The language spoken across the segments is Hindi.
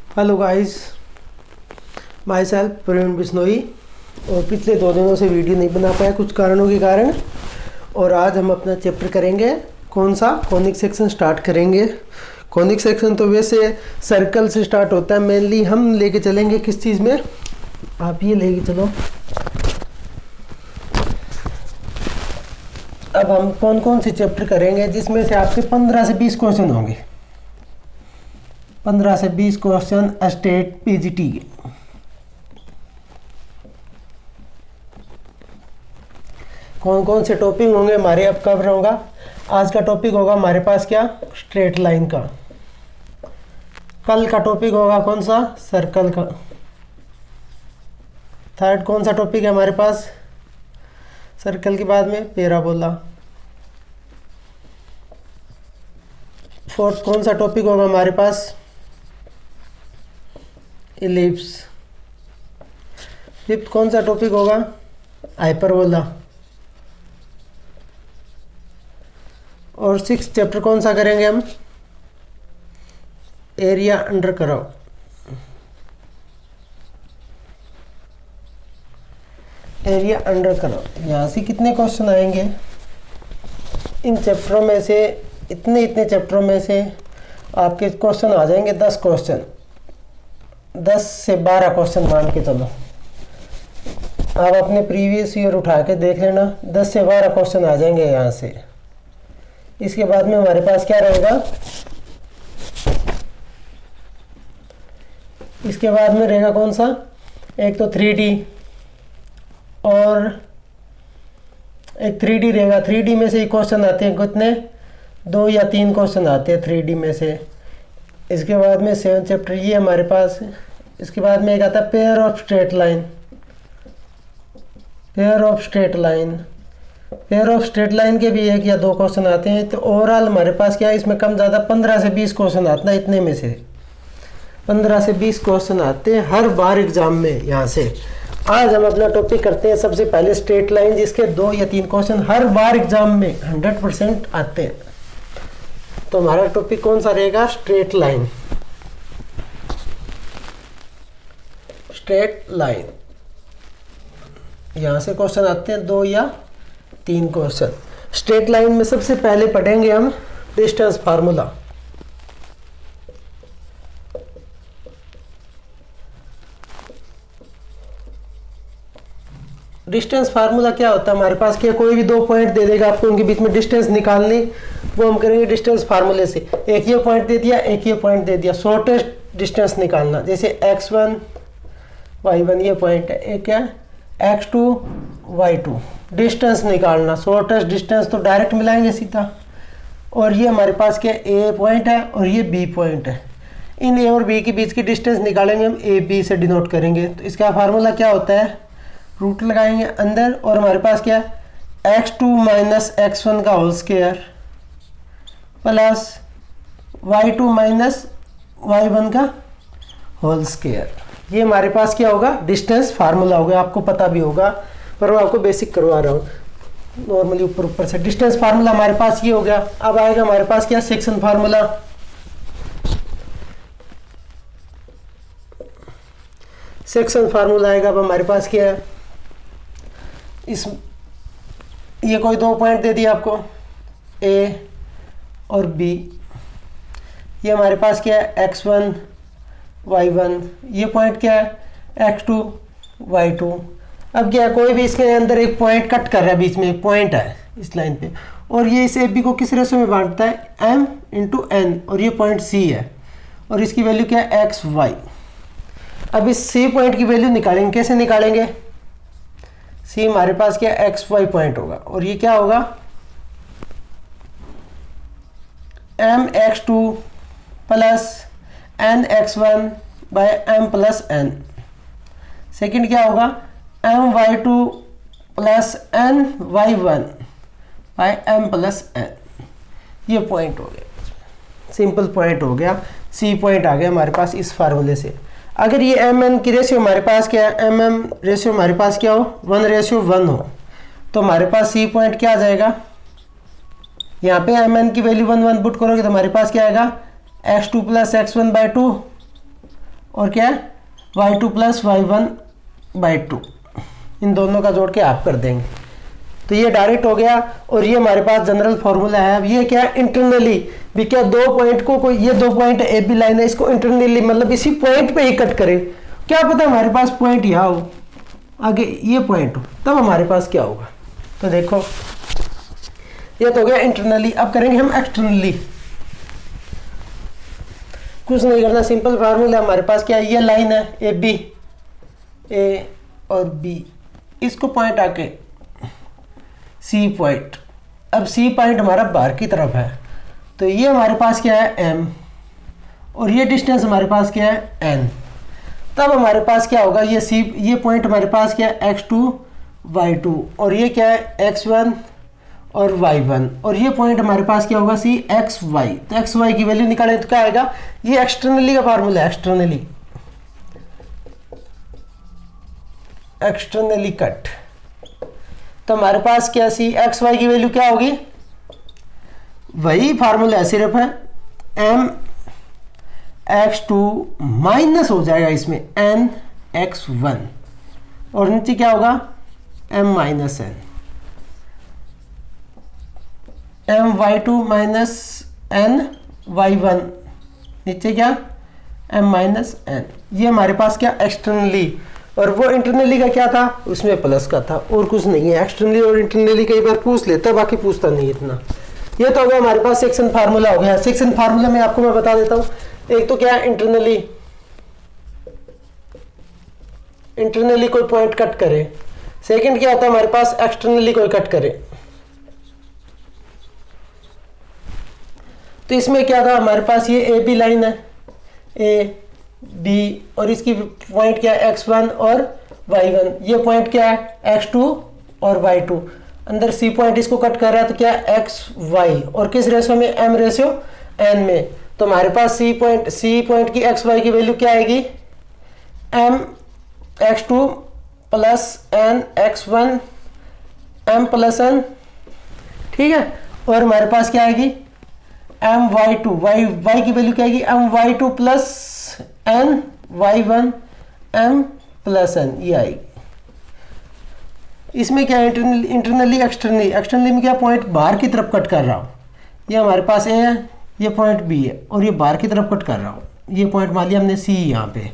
Hello guys, my self Praveen Bishnoi. और पिछले 2 दिनों से वीडियो नहीं बना पाया कुछ कारणों के कारण। और आज हम अपना चैप्टर करेंगे, कौन सा, कॉनिक सेक्शन स्टार्ट करेंगे। कॉनिक सेक्शन तो वैसे सर्कल से स्टार्ट होता है, मेनली हम लेके चलेंगे किस चीज़ में, आप ये लेके चलो। अब हम कौन कौन से चैप्टर करेंगे जिसमें से आपके 15 से 20 क्वेश्चन होंगे। 15 से 20 क्वेश्चन स्टेट पीजीटी के। कौन कौन से टॉपिक होंगे हमारे, अब कवर होगा। आज का टॉपिक होगा हमारे पास क्या, स्ट्रेट लाइन का। कल का टॉपिक होगा कौन सा, सर्कल का। थर्ड कौन सा टॉपिक है हमारे पास, सर्कल के बाद में पैराबोला। फोर्थ कौन सा टॉपिक होगा हमारे पास, इलिप्स। फिफ्थ कौन सा टॉपिक होगा, हाइपरबोला। और सिक्स्थ चैप्टर कौन सा करेंगे हम, area under curve. Area under curve, यहाँ से कितने क्वेश्चन आएंगे इन चैप्टरों में से, इतने चैप्टरों में से आपके क्वेश्चन आ जाएंगे 10 क्वेश्चन, 10 से 12 क्वेश्चन मान के चलो। आप अपने प्रीवियस ईयर उठा के देख लेना, 10 से 12 क्वेश्चन आ जाएंगे यहाँ से। इसके बाद में हमारे पास क्या रहेगा, इसके बाद में रहेगा कौन सा, एक तो 3D और एक 3D रहेगा। 3D में से ही क्वेश्चन आते हैं कितने, 2 या 3 क्वेश्चन आते हैं 3D में से। इसके बाद में 7 चैप्टर ये हमारे पास। इसके बाद में एक आता है pair of straight line. Pair of straight line, pair of straight line के भी 1 या 2 क्वेश्चन आते हैं। तो ओवरऑल हमारे पास क्या है, इसमें कम ज़्यादा 15 से 20 क्वेश्चन आता है। इतने में से 15 से 20 क्वेश्चन आते हैं हर बार एग्जाम में यहाँ से। आज हम अपना टॉपिक करते हैं सबसे पहले स्ट्रेट लाइन, जिसके 2 या 3 क्वेश्चन हर बार एग्जाम में 100% आते हैं। तो हमारा टॉपिक कौन सा रहेगा, स्ट्रेट लाइन। स्ट्रेट लाइन, यहाँ से क्वेश्चन आते हैं 2 या 3 क्वेश्चन। स्ट्रेट लाइन में सबसे पहले पढ़ेंगे हम डिस्टेंस फार्मूला। डिस्टेंस फार्मूला क्या होता है, हमारे पास क्या, कोई भी 2 पॉइंट दे देगा आपको, उनके बीच में डिस्टेंस निकालनी, वो हम करेंगे डिस्टेंस फार्मूले से। एक ये पॉइंट दे दिया, एक ये पॉइंट दे दिया, शॉर्टेस्ट डिस्टेंस निकालना। जैसे x1 y1 ये पॉइंट है, एक है x2 y2, डिस्टेंस निकालना, शॉर्टेस्ट डिस्टेंस तो डायरेक्ट मिलाएंगे सीधा। और ये हमारे पास क्या, ए पॉइंट है और ये बी पॉइंट है। इन ए और बी के बीच की डिस्टेंस निकालेंगे हम, ए बी से डिनोट करेंगे। तो इसका फार्मूला क्या होता है, रूट लगाएंगे अंदर, और हमारे पास क्या है, x2 माइनस x1 का whole square plus y2 minus y1 का होल स्क्वायर। ये हमारे पास क्या होगा, डिस्टेंस फार्मूला होगा। आपको पता भी होगा, पर मैं आपको बेसिक करवा रहा हूँ नॉर्मली ऊपर से। डिस्टेंस फार्मूला हमारे पास ये हो गया। अब आएगा हमारे पास क्या, सेक्शन फार्मूला। सेक्शन फार्मूला आएगा। अब हमारे पास क्या है, इस ये कोई 2 पॉइंट दे दिया आपको, ए और बी। ये हमारे पास क्या है, x1 y1, ये पॉइंट क्या है, x2 y2। अब क्या है, कोई भी इसके अंदर एक पॉइंट कट कर रहा है, बीच में एक पॉइंट है इस लाइन पे, और ये इस AB को किस रेशो में बांटता है, m × n, और ये पॉइंट C है, और इसकी वैल्यू क्या है, x y। अब इस C पॉइंट की वैल्यू निकालेंगे, कैसे निकालेंगे, C हमारे पास क्या एक्स वाई पॉइंट होगा, और ये क्या होगा, mx2 plus nx1 by m plus n। Second क्या होगा, my2 plus ny1 by m plus n। ये पॉइंट हो गया, सिंपल पॉइंट हो गया, C पॉइंट आ गया हमारे पास इस फार्मूले से। अगर ये mn की रेशियो हमारे पास क्या है, mm रेशियो हमारे पास क्या हो, 1:1 हो, तो हमारे पास C पॉइंट क्या आ जाएगा, यहाँ पे mn की वैल्यू 1 1 पुट करोगे तो हमारे पास क्या आएगा, x2 प्लस x1 बाय 2 और क्या है y2 प्लस y1/2, इन दोनों का जोड़ के आप कर देंगे तो ये डायरेक्ट हो गया। और ये हमारे पास जनरल फॉर्मूला है। अब ये क्या है इंटरनली भी, क्या दो पॉइंट को कोई, ये दो पॉइंट ए बी लाइन है, इसको इंटरनली मतलब इसी पॉइंट पे ही कट करे। क्या पता हमारे पास पॉइंट यहाँ हो, आगे ये पॉइंट हो, तब हमारे पास क्या होगा। तो देखो ये तो हो गया इंटरनली। अब करेंगे हम एक्सटर्नली। कुछ नहीं करना, सिंपल फार्मूला हमारे पास क्या है, ये लाइन है ए बी, ए और बी, इसको पॉइंट आके सी पॉइंट। अब सी पॉइंट हमारा बाहर की तरफ है तो ये हमारे पास क्या है एम, और ये डिस्टेंस हमारे पास क्या है एन। तब हमारे पास क्या होगा, ये सी, ये पॉइंट हमारे पास क्या है x2 y2, और ये क्या है x1 और y1, और ये पॉइंट हमारे पास क्या होगा सी xy। तो xy की वैल्यू निकालें तो क्या आएगा, ये एक्सटर्नली का फार्मूला है, एक्सटर्नली कट। तो हमारे पास क्या सी xy की वैल्यू क्या होगी, वही फार्मूला है, सिर्फ है m x2 माइनस हो जाएगा इसमें n x1, और नीचे क्या होगा m minus n, m y2 minus n y1, नीचे क्या m माइनस n। ये हमारे पास क्या एक्सटर्नली, और वो इंटरनली का क्या था, उसमें प्लस का था, और कुछ नहीं है। एक्सटर्नली और इंटरनली कई बार पूछ लेता, बाकी पूछता नहीं इतना। ये तो हो गया हमारे पास सेक्शन फार्मूला हो गया। सेक्शन फार्मूला में आपको मैं बता देता हूँ, एक तो क्या है इंटरनली कोई पॉइंट कट करे, सेकंड क्या होता है हमारे पास एक्सटर्नली कोई कट करे। तो इसमें क्या था हमारे पास, ये ए बी लाइन है, ए बी, और इसकी पॉइंट क्या है x1 और y1, ये पॉइंट क्या है x2 और y2, अंदर सी पॉइंट इसको कट कर रहा है तो क्या है xy, और किस रेशियो में, m रेशियो n में। तो हमारे पास सी पॉइंट की xy की वैल्यू क्या आएगी, m x2 plus n x1 m plus n, ठीक है। और हमारे पास क्या आएगी m y2, y की वैल्यू क्या आएगी m y2 plus n y1 m plus n, ये आएगी। इसमें क्या है इंटरनली एक्सटर्नली में क्या पॉइंट बाहर की तरफ कट कर रहा हूँ, ये हमारे पास ए है, ये पॉइंट बी है, और ये बाहर की तरफ कट कर रहा हूँ, ये पॉइंट मान लिया हमने सी यहाँ पे।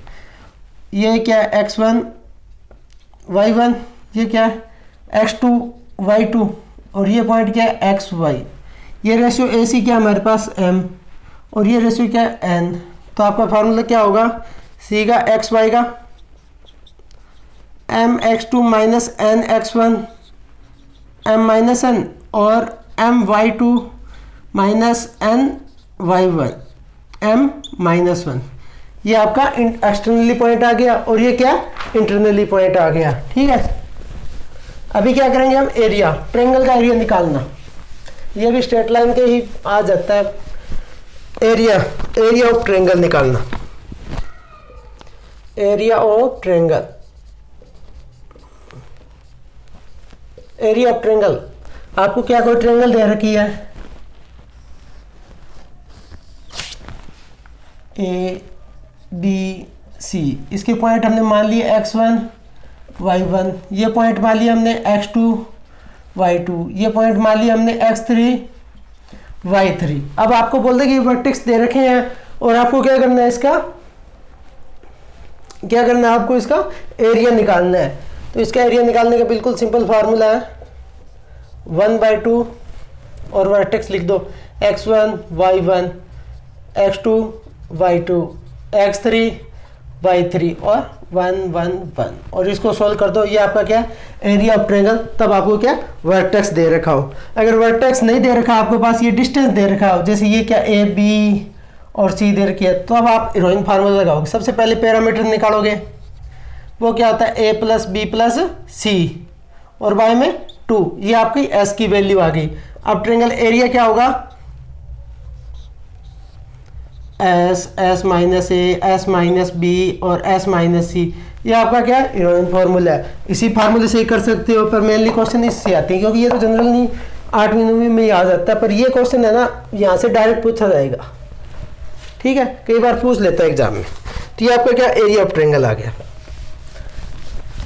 ये क्या है x1 y1, ये क्या है x2 y2, और ये पॉइंट क्या है xy। ये रेशियो ए सी क्या है हमारे पास m, और ये रेशियो क्या है n। तो आपका फार्मूला क्या होगा, सी का xy का m x2 minus n x1 m minus n, और m y2 minus n y1 m minus 1। ये आपका एक्सटर्नली पॉइंट आ गया, और ये क्या इंटरनली पॉइंट आ गया, ठीक है। अभी क्या करेंगे हम, एरिया, ट्रायंगल का एरिया निकालना। ये भी स्ट्रेट लाइन के ही आ जाता है, एरिया ऑफ ट्रायंगल निकालना, area of triangle. Area of triangle, आपको क्या कोई ट्रायंगल दे रखी है, ए बी सी, इसके पॉइंट हमने मान लिए x1 y1, ये पॉइंट मान लिया हमने x2 y2, ये पॉइंट मान लिया हमने x3 y3। अब आपको बोल दे कि वर्टेक्स दे रखे हैं, और आपको क्या करना है, इसका क्या करना है, आपको इसका एरिया निकालना है। तो इसका एरिया निकालने का बिल्कुल सिंपल फार्मूला है, 1/2 और वर्टेक्स लिख दो, x1 y1 x2 y2 x3 y3 और 1 1 1, और इसको सोल्व कर दो। ये आपका क्या एरिया ऑफ ट्रायंगल। तब आपको क्या वर्टेक्स दे रखा हो, अगर वर्टेक्स नहीं दे रखा आपके पास, ये डिस्टेंस दे रखा हो, जैसे ये क्या ए बी और सी दे रखी है, तो अब आप हीरोइन फार्मूला लगाओगे। सबसे पहले पैरामीटर निकालोगे, वो क्या होता है a plus B plus C, और y में 2, ये आपकी s की वैल्यू आ गई। अब ट्रायंगल एरिया क्या होगा, s माइनस ए, s माइनस बी और s माइनस सी। ये आपका क्या है हीरोइन फार्मूला है। इसी फार्मूले से ही कर सकते हो, पर मेनली क्वेश्चन इससे आते हैं, क्योंकि ये तो जनरल नहीं 8वीं 9वीं में आ जाता है, पर ये क्वेश्चन है ना यहाँ से डायरेक्ट पूछा जाएगा, ठीक है, कई बार पूछ लेता है एग्जाम में। तो ये आपका क्या एरिया ऑफ ट्रायंगल आ गया।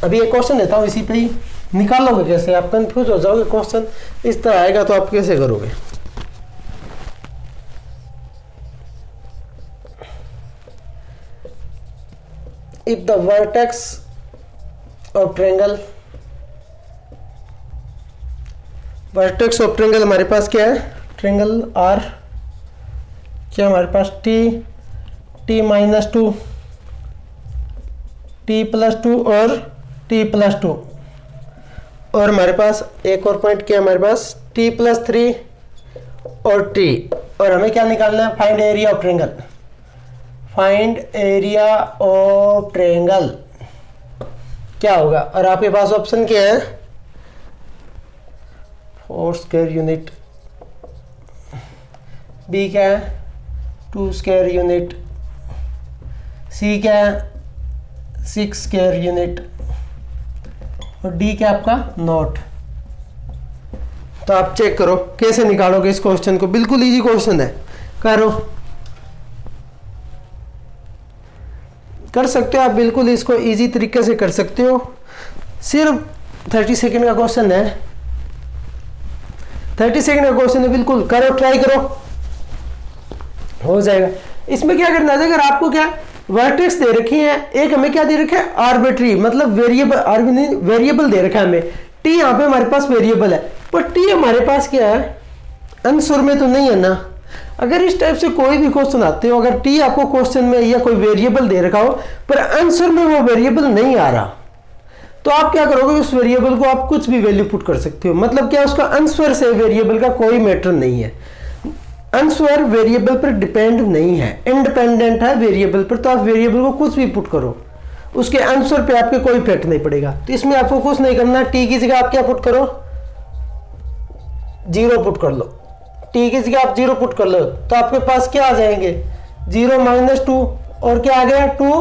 अभी एक क्वेश्चन देता हूँ इसी पे ही, निकालोगे कैसे, आप कंफ्यूज हो जाओगे, क्वेश्चन इस तरह आएगा तो आप कैसे करोगे। If the vertex of triangle, vertex of triangle हमारे पास क्या है, ट्रायंगल आर, क्या हमारे पास T minus two, T plus two और टी प्लस टू, और हमारे पास एक और पॉइंट क्या है हमारे पास, टी प्लस थ्री और टी, और हमें क्या निकालना है, find area of triangle. Find area of triangle क्या होगा, और आपके पास ऑप्शन क्या है, 4 स्क्वायर यूनिट, बी क्या है 2 स्क्वायर यूनिट, सी क्या है 6 स्क्वायर यूनिट, और डी क्या आपका नॉट। तो आप चेक करो कैसे निकालोगे इस क्वेश्चन को, बिल्कुल इजी क्वेश्चन है, करो, कर सकते हो आप, बिल्कुल इसको इजी तरीके से कर सकते हो। सिर्फ 30 सेकंड का क्वेश्चन है, 30 सेकंड का क्वेश्चन है, बिल्कुल करो, ट्राई करो, हो जाएगा। इसमें क्या करना है, अगर आपको क्या वर्टेक्स दे रखी है, एक हमें क्या दे रखा है आर्बिट्री, मतलब वेरिएबल दे रखा है हमें, टी यहाँ पे हमारे पास वेरिएबल है, पर टी हमारे पास क्या है आंसर में तो नहीं है ना। अगर इस टाइप से कोई भी क्वेश्चन आते हो, अगर टी आपको क्वेश्चन में या कोई वेरिएबल दे रखा हो पर आंसर में वो वेरिएबल नहीं आ रहा, तो आप क्या करोगे, उस वेरिएबल को आप कुछ भी वैल्यू पुट कर सकते हो, मतलब क्या उसका आंसर से वेरिएबल का कोई मैटर नहीं है, आंसर वेरिएबल पर डिपेंड नहीं है, इंडिपेंडेंट है वेरिएबल पर, तो आप वेरिएबल को कुछ भी पुट करो, उसके आंसर पे आपके कोई इफेक्ट नहीं पड़ेगा। तो इसमें आपको कुछ नहीं करना, टी की जगह आप क्या पुट करो, 0 पुट कर लो, टी की जगह आप 0 पुट कर लो, तो आपके पास क्या आ जाएंगे 0 माइनस 2, और क्या आ गया 2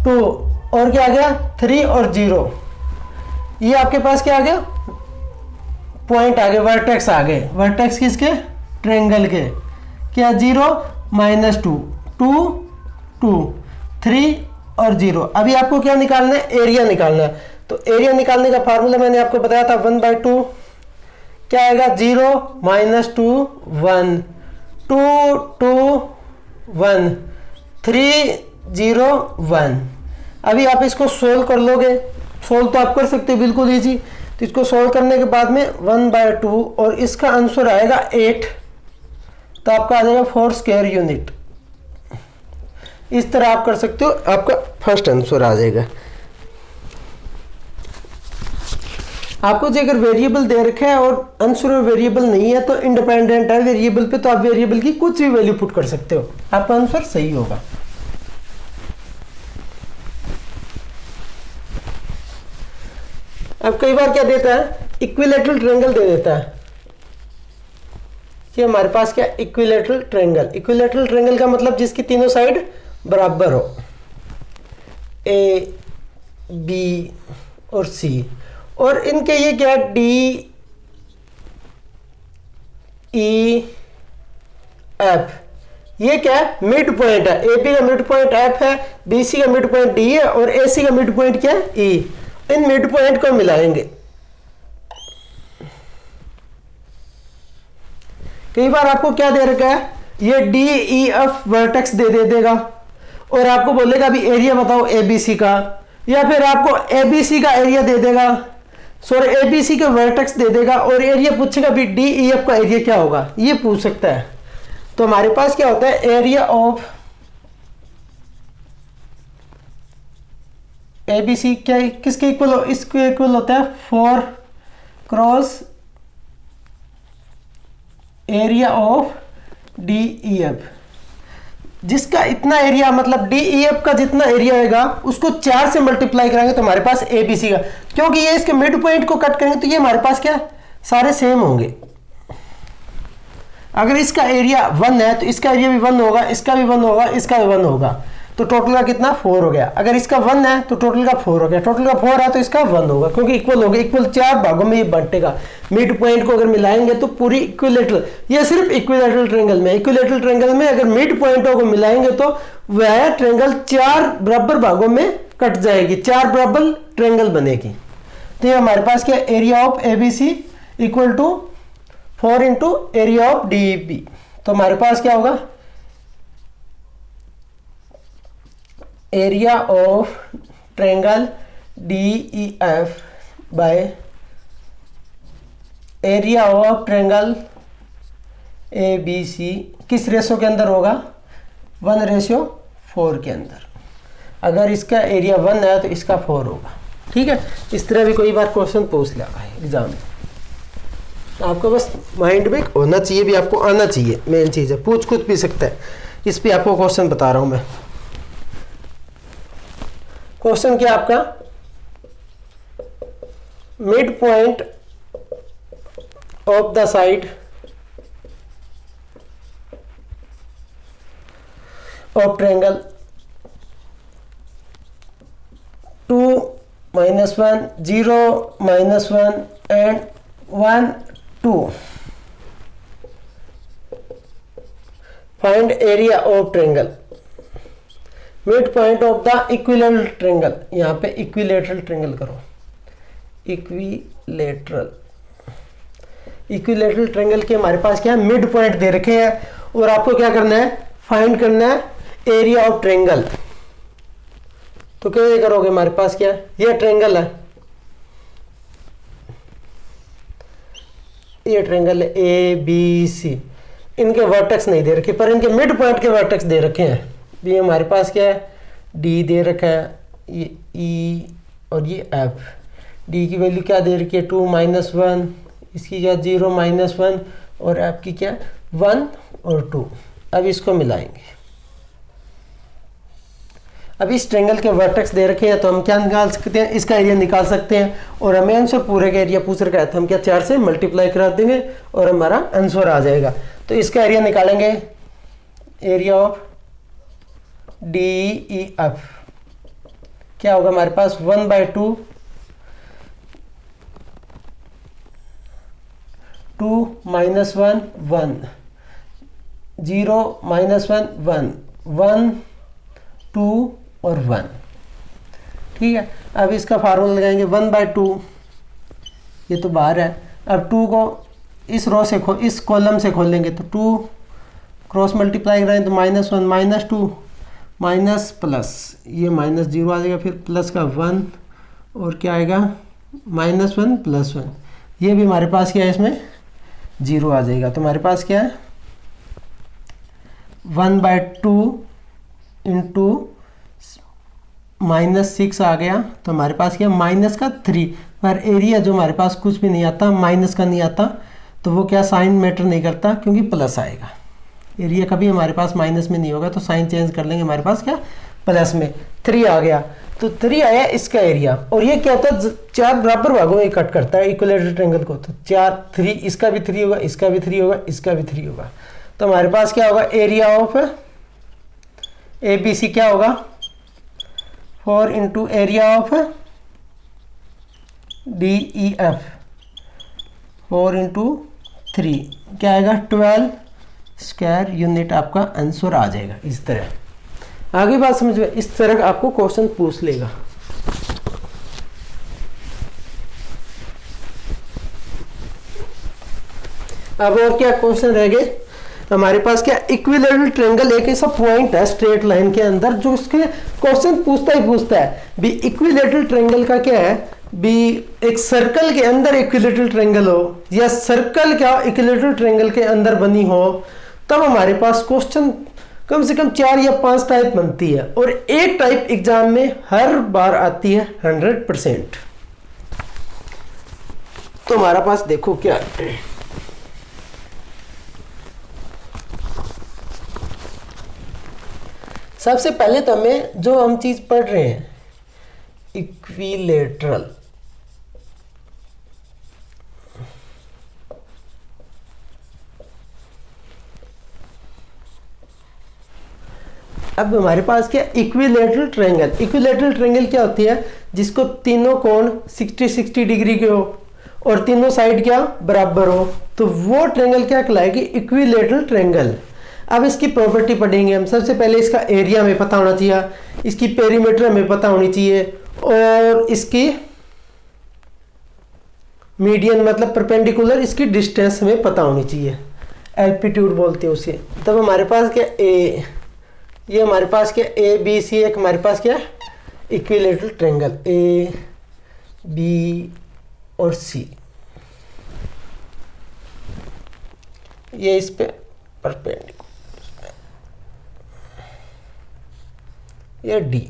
2, और क्या आ गया 3 और 0, ये आपके पास क्या आ गया पॉइंट आ गए, वर्टेक्स आ गए, वर्टेक्स किसके ट्रायंगल के, क्या 0 माइनस 2 2 2 3 और 0। अभी आपको क्या निकालना है, एरिया निकालना है। तो एरिया निकालने का फार्मूला मैंने आपको बताया था 1/2, क्या आएगा 0 माइनस 2 1 2 2 1 3 0 1। अभी आप इसको सोल्व कर लोगे, सोल्व तो आप कर सकते हो बिल्कुल इजी। तो इसको सोल्व करने के बाद में 1/2 और इसका आंसर आएगा 8, तो आपका आ जाएगा 4 स्क्वायर यूनिट। इस तरह आप कर सकते हो, आपका फर्स्ट आंसर आ जाएगा। आपको जो अगर वेरिएबल दे रखा है और आंसर में वेरिएबल नहीं है तो इंडिपेंडेंट है वेरिएबल पे, तो आप वेरिएबल की कुछ भी वैल्यू पुट कर सकते हो, आपका आंसर सही होगा। अब कई बार क्या देता है, इक्विलैटरल ट्रायंगल दे देता है कि हमारे पास क्या इक्विलैटरल ट्रायंगल। इक्विलैटरल ट्रायंगल का मतलब जिसकी तीनों साइड बराबर हो, ए बी और सी, और इनके ये क्या डी ई एफ, ये क्या है मिड पॉइंट है, ए बी का मिड पॉइंट एफ है, बी सी का मिड पॉइंट डी है, और ए सी का मिड पॉइंट क्या है ई। इन मिड पॉइंट को मिलाएंगे। कई बार आपको क्या दे रखा है, ये डी ई एफ वर्टेक्स दे देगा और आपको बोलेगा अभी एरिया बताओ एबीसी का, या फिर आपको एबीसी का एरिया दे देगा, सॉरी एबीसी का वर्टेक्स दे देगा और एरिया पूछेगा भी डी ई एफ का एरिया क्या होगा, ये पूछ सकता है। तो हमारे पास क्या होता है, एरिया ऑफ एबीसी क्या किसके इक्वल हो, इसके इक्वल होता है 4 cross area of D E F, जिसका इतना एरिया मतलब डी ई एफ का जितना एरिया होगा उसको 4 से मल्टीप्लाई कराएंगे तो हमारे पास ए बी सी का, क्योंकि ये इसके मिड पॉइंट को कट करेंगे तो ये हमारे पास क्या सारे सेम होंगे। अगर इसका एरिया 1 है तो इसका एरिया भी 1 होगा, इसका भी 1 होगा, इसका भी 1 होगा, तो टोटल का कितना 4 हो गया। अगर इसका 1 है तो टोटल का 4 हो गया, टोटल का 4 है तो इसका 1 होगा, क्योंकि इक्वल हो गया, इक्वल 4 भागों में ये बंटेगा। मिड पॉइंट को अगर मिलाएंगे तो पूरी इक्विलैटरल, ये सिर्फ इक्विलैटरल ट्रायंगल में, इक्विलैटरल ट्रायंगल में अगर मिड पॉइंटों को मिलाएंगे तो वह ट्रेंगल 4 बराबर भागों में कट जाएगी, 4 बराबर ट्रेंगल बनेगी। तो ये हमारे पास क्या, area of A B C equal to 4 into area of D B. तो हमारे पास क्या होगा, area of triangle D E F by area of triangle A B C किस रेशो के अंदर होगा, 1:4 के अंदर। अगर इसका एरिया 1 है तो इसका 4 होगा। ठीक है, इस तरह भी कोई बार क्वेश्चन पूछ लिया है एग्जाम में, आपको बस माइंड में होना चाहिए, भी आपको आना चाहिए, मेन चीज़ है। पूछ कुछ भी सकता है, इस पे आपको क्वेश्चन बता रहा हूं मैं। क्वेश्चन क्या आपका, mid point of the side of triangle 2 -1 0 -1 and 1 2 find area of triangle mid point of the equilateral triangle. यहां पे इक्विलेटरल ट्रायंगल करो, इक्विलेटरल ट्रायंगल के हमारे पास क्या है, मिड पॉइंट दे रखे हैं और आपको क्या करना है, फाइंड करना है एरिया ऑफ ट्रायंगल। तो कैसे करोगे, हमारे पास क्या है, ये ट्रायंगल है, ये ट्रायंगल है ए बी सी, इनके वर्टेक्स नहीं दे रखे पर इनके मिड पॉइंट के वर्टेक्स दे रखे हैं। ये हमारे पास क्या है, डी दे रखा है, ये ई और ये एफ। डी की वैल्यू क्या दे रखी है, 2 -1, इसकी क्या 0 -1 और एफ की क्या 1 और 2। अब इसको मिलाएंगे, अब इस ट्रायंगल के वर्टेक्स दे रखे हैं तो हम क्या निकाल सकते हैं, इसका एरिया निकाल सकते हैं। और हमें आंसर पूरे का एरिया पूछ रखा है तो हम क्या 4 से मल्टीप्लाई करा देंगे और हमारा आंसर आ जाएगा। तो इसका एरिया निकालेंगे, area of D E F क्या होगा हमारे पास, 1/2 2 -1 1 0 -1 1 1 2 और 1। ठीक है, अब इसका फार्मूला लगाएंगे 1/2, ये तो बाहर है। अब 2 को इस रो से इस कॉलम से खोलेंगे तो 2 क्रॉस मल्टीप्लाई कराएं तो -1 -2 माइनस प्लस, ये -0 आ जाएगा, फिर प्लस का 1 और क्या आएगा -1 + 1, ये भी हमारे पास क्या है, इसमें 0 आ जाएगा। तो हमारे पास क्या है 1/2 इंटू -6 आ गया। तो हमारे पास क्या -3 पर एरिया जो हमारे पास कुछ भी नहीं आता, माइनस का नहीं आता, तो वो क्या साइन मैटर नहीं करता क्योंकि प्लस आएगा। एरिया कभी हमारे पास माइनस में नहीं होगा तो साइन चेंज कर लेंगे, हमारे पास क्या प्लस में 3 आ गया। तो 3 आया इसका एरिया, और ये क्या होता है 4 बराबर भागों में कट करता है इक्विलेटरल ट्रायंगल को। तो 4 3, इसका भी 3 होगा, इसका भी 3 होगा, इसका भी 3 होगा। तो हमारे पास क्या होगा, area of A B C क्या होगा 4 into area of D E F 4 into 3 क्या आएगा 12 स्क्वायर यूनिट, आपका आंसर आ जाएगा। इस तरह आगे बात समझ में, इस तरह आपको क्वेश्चन पूछ लेगा। अब और क्या क्वेश्चन रह गए हमारे पास, क्या इक्विलेटरल ट्रायंगल एक ऐसा पॉइंट है स्ट्रेट लाइन के अंदर जो उसके क्वेश्चन पूछता है भी इक्विलेटरल ट्रायंगल का क्या है भी, एक सर्कल के अंदर इक्विलेटरल ट्रायंगल हो या सर्कल क्या इक्विलेटरल ट्रायंगल के अंदर बनी हो, तब हमारे पास क्वेश्चन कम से कम 4 या 5 टाइप बनती है, और एक टाइप एग्जाम में हर बार आती है 100%। तो हमारा पास देखो क्या है, सबसे पहले तो हमें जो हम चीज पढ़ रहे हैं इक्विलेटरल, अब हमारे पास क्या इक्विलेटरल ट्रायंगल। इक्विलेटरल ट्रायंगल क्या होती है, जिसको तीनों कोण 60 डिग्री के हो और तीनों साइड क्या बराबर हो, तो वो ट्रायंगल क्या कहलाएगी इक्विलेटरल ट्रायंगल। अब इसकी प्रॉपर्टी पढ़ेंगे हम। सबसे पहले इसका एरिया हमें पता होना चाहिए, इसकी पेरीमीटर हमें पता होनी चाहिए, और इसकी मीडियन मतलब परपेंडिकुलर इसकी डिस्टेंस हमें पता होनी चाहिए, एल्टीट्यूड बोलते हैं उसे। तब हमारे पास क्या ए, ये हमारे पास क्या ए बी सी, एक हमारे पास क्या इक्विलेटरल ट्रायंगल ए बी और सी, ये इस पे परपेंडिकुलर, ये डी।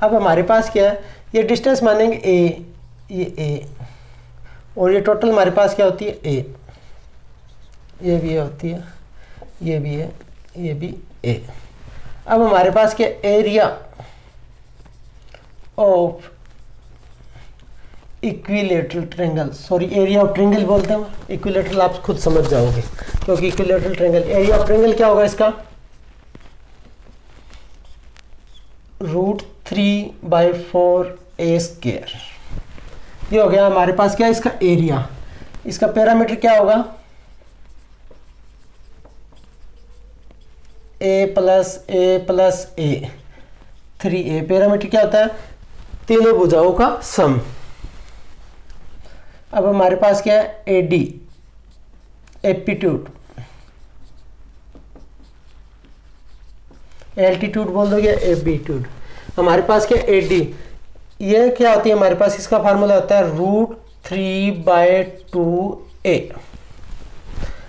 अब हमारे पास क्या है, ये डिस्टेंस मानेंगे ए, ये ए, और ये टोटल हमारे पास क्या होती है ए, ये भी होती है, ये भी है, ये भी ए। अब हमारे पास क्या area of equilateral triangle, sorry area of triangle बोलते हैं, इक्विलेटरल आप खुद समझ जाओगे क्योंकि equilateral triangle, area of triangle क्या होगा इसका √3/4a²। ये हो गया हमारे पास क्या इसका एरिया। इसका पैरामीटर क्या होगा a + a + a 3a। Parameter क्या होता है तीनों भुजाओं का सम। अब हमारे पास क्या है AD एप्टीट्यूड, एल्टीट्यूड बोल दोगे एप्टीट्यूड। हमारे पास क्या AD, ये क्या होती है हमारे पास, इसका फार्मूला होता है √3/2a।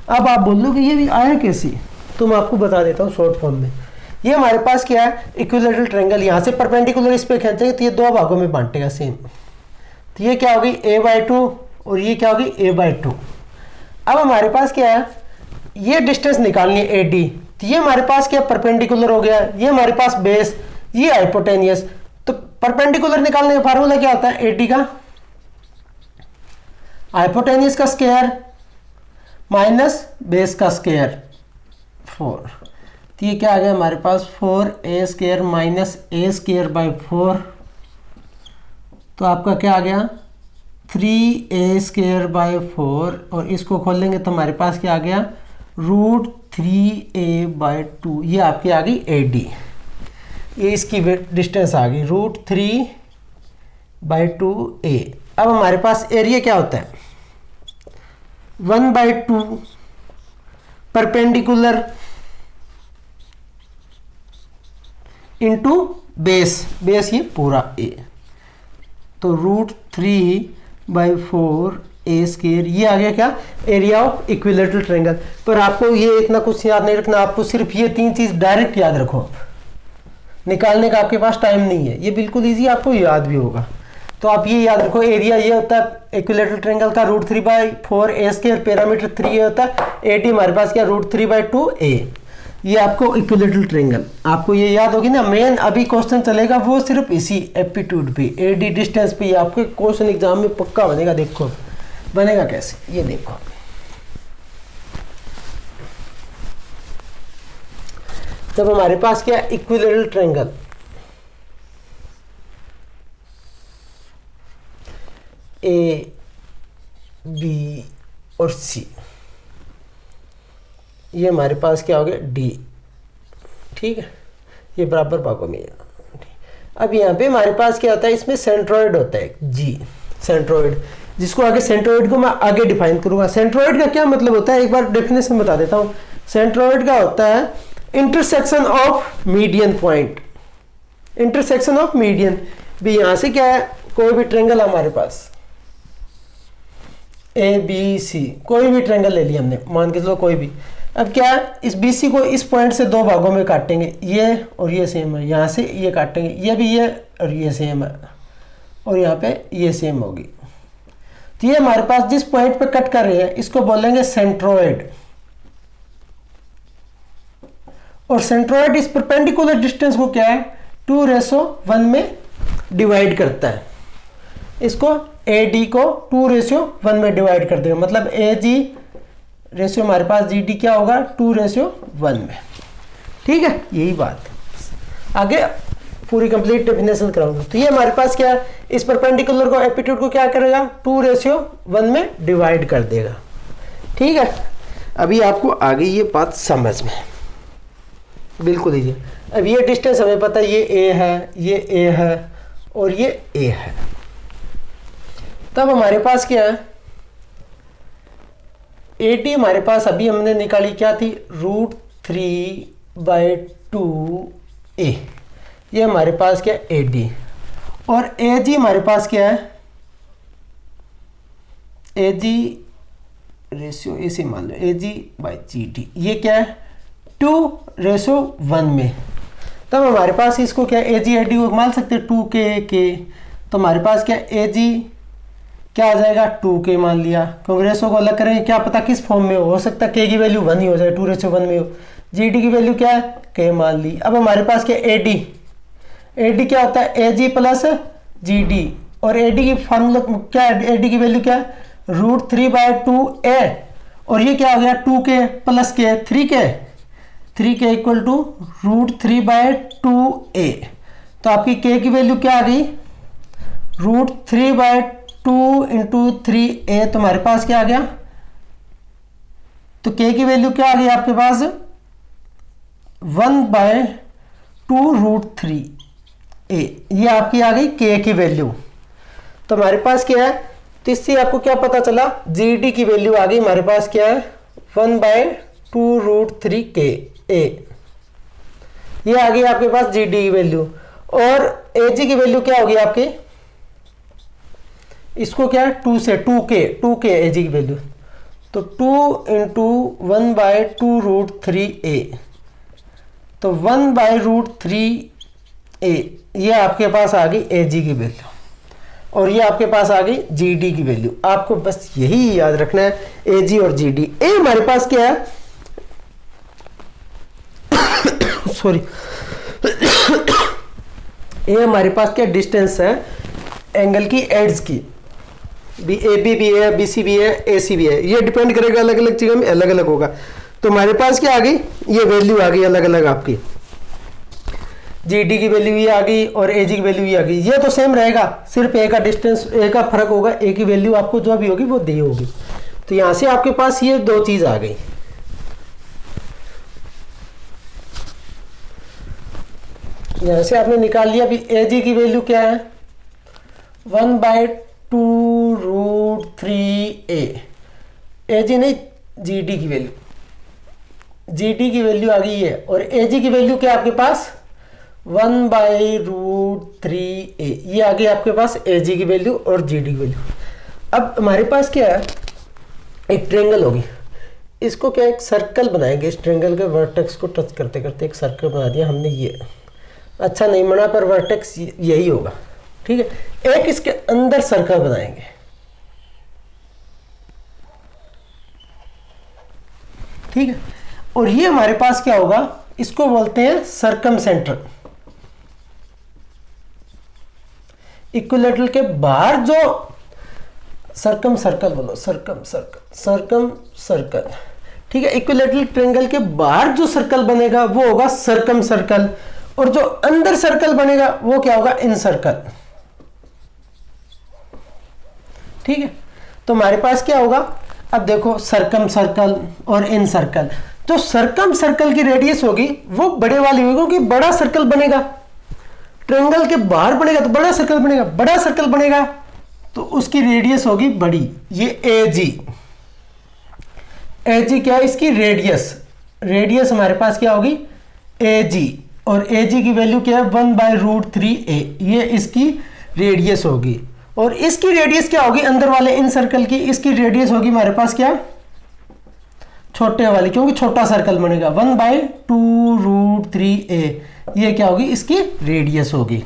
अब आप बोल लो कि ये भी आया कैसे, तो मैं आपको बता देता हूँ शॉर्ट फॉर्म में। ये हमारे पास क्या है इक्विलेटरल ट्रायंगल, यहाँ से परपेंडिकुलर इस पे खींचेंगे तो ये दो भागों में बांटेगा सेम। तो ये क्या होगी a/2 और ये क्या होगी a/2। अब हमारे पास क्या है ये डिस्टेंस निकालनी है AD, तो ये हमारे पास क्या परपेंडिकुलर हो गया, ये हमारे पास बेस, ये हाइपोटेनियस। तो परपेंडिकुलर निकालने का फार्मूला क्या होता है AD का हाइपोटेनियस का स्क्वायर माइनस बेस का स्क्वायर 4। तो ये क्या आ गया हमारे पास 4a² - a²/4। तो आपका क्या आ गया 3a²/4, और इसको खोल लेंगे तो हमारे पास क्या आ गया √3a/2। ये आपकी आ गई AD, ये इसकी डिस्टेंस आ गई √3/2a। अब हमारे पास एरिया क्या होता है 1/2 परपेंडिकुलर इंटू बेस, बेस ये पूरा a, तो √3/4a²। ये आ गया क्या एरिया ऑफ इक्विलेटरल ट्रायंगल। पर आपको ये इतना कुछ याद नहीं रखना, आपको सिर्फ ये तीन चीज डायरेक्ट याद रखो, निकालने का आपके पास टाइम नहीं है, ये बिल्कुल इजी, आपको याद भी होगा। तो आप ये याद रखो एरिया ये होता है इक्विलेटरल ट्रायंगल का √3/4a², पैरामीटर 3 होता है, AD हमारे पास क्या √3/2a। ये आपको इक्विलेटरल ट्रायंगल आपको ये याद होगी ना। मेन अभी क्वेश्चन चलेगा वो सिर्फ इसी एप्टीट्यूड पे, AD डिस्टेंस पे। ये आपके क्वेश्चन एग्जाम में पक्का बनेगा। देखो बनेगा कैसे, ये देखो जब हमारे पास क्या इक्विलेटरल ट्रायंगल A B और C, ये हमारे पास क्या हो गया D, ठीक है, ये बराबर भागों में। अब यहाँ पे हमारे पास क्या होता है इसमें सेंट्रोइड होता है G, सेंट्रोइड, जिसको आगे सेंट्रोइड को मैं आगे डिफाइन करूंगा। सेंट्रोइड का क्या मतलब होता है एक बार डेफिनेशन बता देता हूँ। सेंट्रोइड का होता है intersection of median point, intersection of median भी। यहाँ से क्या है कोई भी ट्रायंगल हमारे पास ABC, कोई भी ट्रायंगल ले लिया हमने, मान के चलो कोई भी। अब क्या है इस BC को इस पॉइंट से दो भागों में काटेंगे, ये और ये सेम है, यहाँ से ये काटेंगे, ये भी ये और ये सेम है, और यहाँ पे ये सेम होगी। तो ये हमारे पास जिस पॉइंट पे कट कर रहे हैं इसको बोलेंगे सेंट्रोइड, और सेंट्रोइड इस परपेंडिकुलर डिस्टेंस को क्या है 2:1 में डिवाइड करता है। इसको AD को 2:1 में डिवाइड कर देगा, मतलब AG रेशियो हमारे पास GD क्या होगा 2:1 में। ठीक है, यही बात आगे पूरी कंप्लीट डेफिनेशन कराऊंगा। तो ये हमारे पास क्या है इस परपेंडिकुलर को एप्टीट्यूड को क्या करेगा 2:1 में डिवाइड कर देगा। ठीक है, अभी आपको आ गई ये बात समझ में, बिल्कुल ही। अब ये डिस्टेंस हमें पता है, ये ए है, ये ए है और ये ए है। तब हमारे पास क्या है, ए डी हमारे पास अभी हमने निकाली क्या थी, √3/2 ए। ये हमारे पास क्या है, ए डी। और ए जी हमारे पास क्या है, ए जी रेशियो ऐसे मान लो, ए जी बाई जी डी, ये क्या है 2:1 में। तब हमारे पास इसको क्या, ए जी ए डी को मान सकते हैं 2k। तो हमारे पास क्या, ए जी क्या आ जाएगा 2k मान लिया, क्योंकि रेशो को अलग करेंगे, क्या पता किस फॉर्म में हो सकता है k की वैल्यू 1 ही हो जाए, 2:1 में हो। जी डी की वैल्यू क्या है, k मान ली। अब हमारे पास क्या, ए डी, ए डी क्या होता है, ए जी प्लस जी डी। और ए डी की फॉर्मूला क्या है, ए डी की वैल्यू क्या है, √3/2 ए। और ये क्या हो गया 2k plus k, 3k equal to √3/2 a. तो आपकी k की वैल्यू क्या आ गई, √3/2 इंटू 3a। तो हमारे पास क्या आ गया, तो k की वैल्यू क्या आ गई आपके पास 1/2√3a। ये आपकी आ गई k की वैल्यू। तो हमारे पास क्या है, तो इससे आपको क्या पता चला, जी की वैल्यू आ गई हमारे पास क्या है 1/2√3 k a। ये आ गई आपके पास जी डी की वैल्यू। और ए जी की वैल्यू क्या होगी आपकी, इसको क्या है 2 से 2k ए जी की वैल्यू। तो 2 इंटू 1/2√3 a। तो 1/√3a ये आपके पास आ गई ए जी की वैल्यू। और ये आपके पास आ गई जी डी की वैल्यू। आपको बस यही याद रखना है, ए जी और जी डी। ए हमारे पास क्या है सॉरी ये हमारे पास क्या डिस्टेंस है एंगल की एड्स की, बी ए बी भी है, बी सी भी है, ए सी भी है। ये डिपेंड करेगा अलग अलग जगह में अलग अलग होगा। तो हमारे पास क्या आ गई, ये वैल्यू आ गई अलग अलग आपकी, जी डी की वैल्यू ये आ गई और ए जी की वैल्यू ये आ गई। ये तो सेम रहेगा, सिर्फ ए का डिस्टेंस, ए का फर्क होगा, ए की वैल्यू आपको जो भी होगी वो दी होगी। तो यहां से आपके पास ये दो चीज आ गई। यहां से आपने निकाल लिया। अभी ए जी की वैल्यू क्या है 1/2√3a। ए जी नहीं, जी डी की वैल्यू, जी डी की वैल्यू आ गई है। और ए जी की वैल्यू क्या है आपके पास 1/√3a। ये आ गई आपके पास ए जी की वैल्यू और जी डी की वैल्यू। अब हमारे पास क्या है, एक ट्रायंगल होगी, इसको क्या एक सर्कल बनाएंगे। इस ट्रायंगल के वर्टेक्स को टच करते करते एक सर्कल बना दिया हमने। ये अच्छा नहीं बना, पर वर्टेक्स यही होगा, ठीक है। एक इसके अंदर सर्कल बनाएंगे, ठीक है। और ये हमारे पास क्या होगा, इसको बोलते हैं सर्कमसेंटर। इक्विलेटरल के बाहर जो सर्कम सर्कल बोलो, सर्कम सर्कल, ठीक है। इक्विलेटरल ट्रायंगल के बाहर जो सर्कल बनेगा वो होगा सर्कम सर्कल, और जो अंदर सर्कल बनेगा वो क्या होगा, इन सर्कल, ठीक है। तो हमारे पास क्या होगा, अब देखो सर्कम सर्कल और इन सर्कल। जो सर्कम सर्कल की रेडियस होगी वो बड़े वाली होगी, क्योंकि बड़ा सर्कल बनेगा, ट्रायंगल के बाहर बनेगा तो बड़ा सर्कल बनेगा, बड़ा सर्कल बनेगा तो उसकी रेडियस होगी बड़ी। ये ए जी क्या है, इसकी रेडियस हमारे पास क्या होगी ए जी। और ए जी की वैल्यू क्या है 1/√3a। ये इसकी रेडियस होगी। और इसकी रेडियस क्या होगी, अंदर वाले इन सर्कल की, इसकी रेडियस होगी हमारे पास क्या, छोटे वाली, क्योंकि छोटा सर्कल बनेगा 1/2√3a। ये क्या होगी, इसकी रेडियस होगी।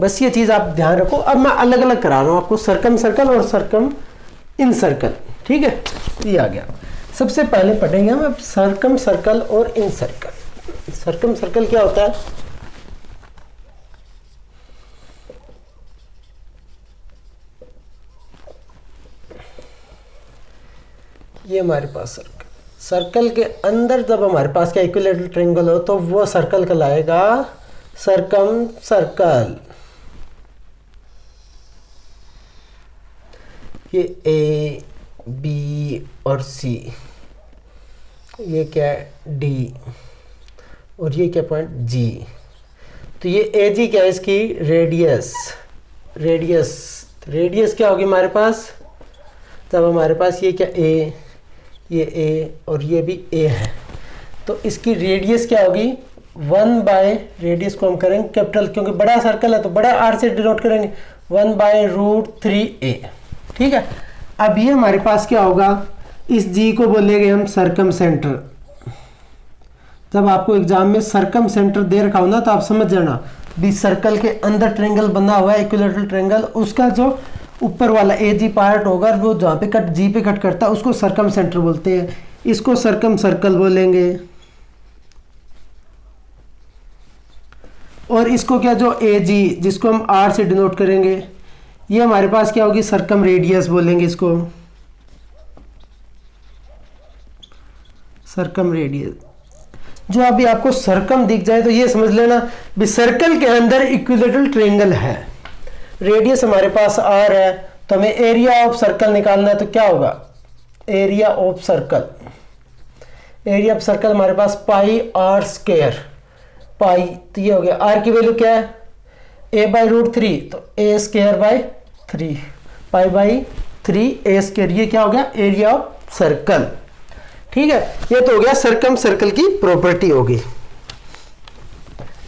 बस ये चीज आप ध्यान रखो। अब मैं अलग अलग करा रहा हूं आपको, सर्कम सर्कल और सर्कम इन सर्कल, ठीक है। ये आ गया। सबसे पहले पढ़ेंगे हम अब सर्कम सर्कल और इन सर्कल। सर्कम सर्कल क्या होता है, ये हमारे पास सर्कल के अंदर जब हमारे पास क्या इक्विलेटरल ट्रायंगल हो तो वो सर्कल कहलाएगा सर्कम सर्कल। ये ए बी और सी, ये क्या है डी, और ये क्या पॉइंट जी। तो ये ए जी क्या है इसकी रेडियस। रेडियस क्या होगी हमारे पास, तब हमारे पास ये क्या ए, ये ए और ये भी ए है, तो इसकी रेडियस क्या होगी 1 बाय, रेडियस को हम करेंगे कैपिटल क्योंकि बड़ा सर्कल है तो बड़ा आर से डिनोट करेंगे, 1/√3a। ठीक है, अब ये हमारे पास क्या होगा, इस जी को बोलेंगे हम सरकम सेंटर। जब आपको एग्जाम में सरकम सेंटर दे रखा हो ना तो आप समझ जाना भी सर्कल के अंदर ट्रेंगल बना हुआ है इक्विलेटरल ट्रेंगल, उसका जो ऊपर वाला ए जी पार्ट होगा वो जहाँ पे कट जी पे कट करता है उसको सरकम सेंटर बोलते हैं, इसको सरकम सर्कल बोलेंगे। और इसको क्या जो ए जी जिसको हम आर से डिनोट करेंगे, ये हमारे पास क्या होगी सरकम रेडियस बोलेंगे इसको, सरकम रेडियस। जो अभी आपको सरकम दिख जाए तो ये समझ लेना भी सर्कल के अंदर इक्विलेटरल ट्रायंगल है, रेडियस हमारे पास आर है तो हमें एरिया ऑफ सर्कल निकालना है, तो क्या होगा area of circle, area of circle हमारे पास पाई आर स्क्वायर, पाई तो ये हो गया, आर की वैल्यू क्या है a/√3 तो a²/3 पाई/3 a², ये क्या हो गया एरिया ऑफ सर्कल। ठीक है, ये तो हो गया सर्कम सर्कल की प्रॉपर्टी होगी।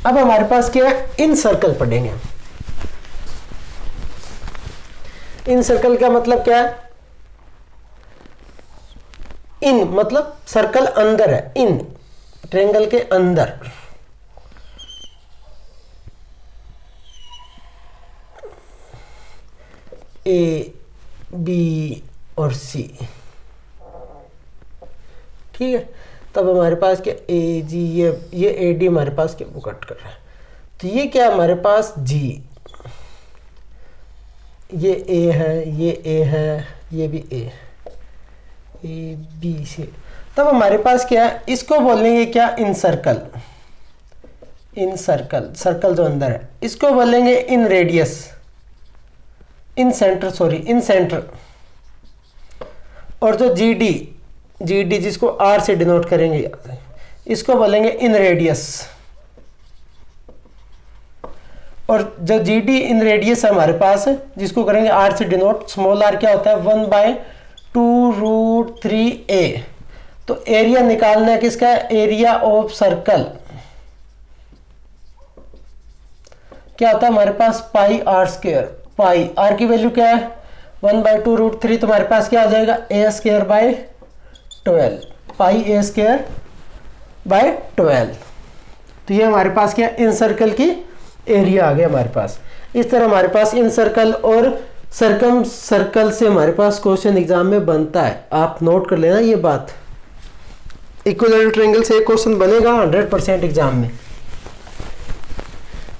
अब हमारे पास क्या है इन सर्कल पढ़ेंगे। इन सर्कल का मतलब क्या है, इन मतलब सर्कल अंदर है, इन ट्रायंगल के अंदर। ए बी और सी, ठीक है, तब हमारे पास क्या ए जी, ये ए डी हमारे पास क्या वो कट कर रहा है, तो ये क्या हमारे पास जी, ये ए है, ये ए है, ये भी ए बी सी, तब हमारे पास क्या है इसको बोलेंगे क्या इन सर्कल, इन सर्कल, सर्कल जो अंदर है इसको बोलेंगे इन रेडियस, इन सेंटर, सॉरी इन सेंटर। और जो जी डी जिसको आर से डिनोट करेंगे इसको बोलेंगे इन रेडियस। और जो जी डी इन रेडियस है हमारे पास जिसको करेंगे आर से डिनोट, स्मॉल आर क्या होता है 1/2√3a। तो एरिया निकालना है किसका, एरिया ऑफ सर्कल क्या होता है हमारे पास पाई आर स्क्वायर, पाई आर की वैल्यू क्या है 1/2√3, तो हमारे पास क्या आ जाएगा a²/12 पाई a²/12। तो ये हमारे पास क्या इन सर्कल की एरिया आ गया हमारे पास। इस तरह हमारे पास इन सर्कल और सर्कम सर्कल से हमारे पास क्वेश्चन एग्जाम में बनता है, आप नोट कर लेना ये बात। इक्विलेटरल ट्रायंगल से एक क्वेश्चन बनेगा 100% एग्जाम में।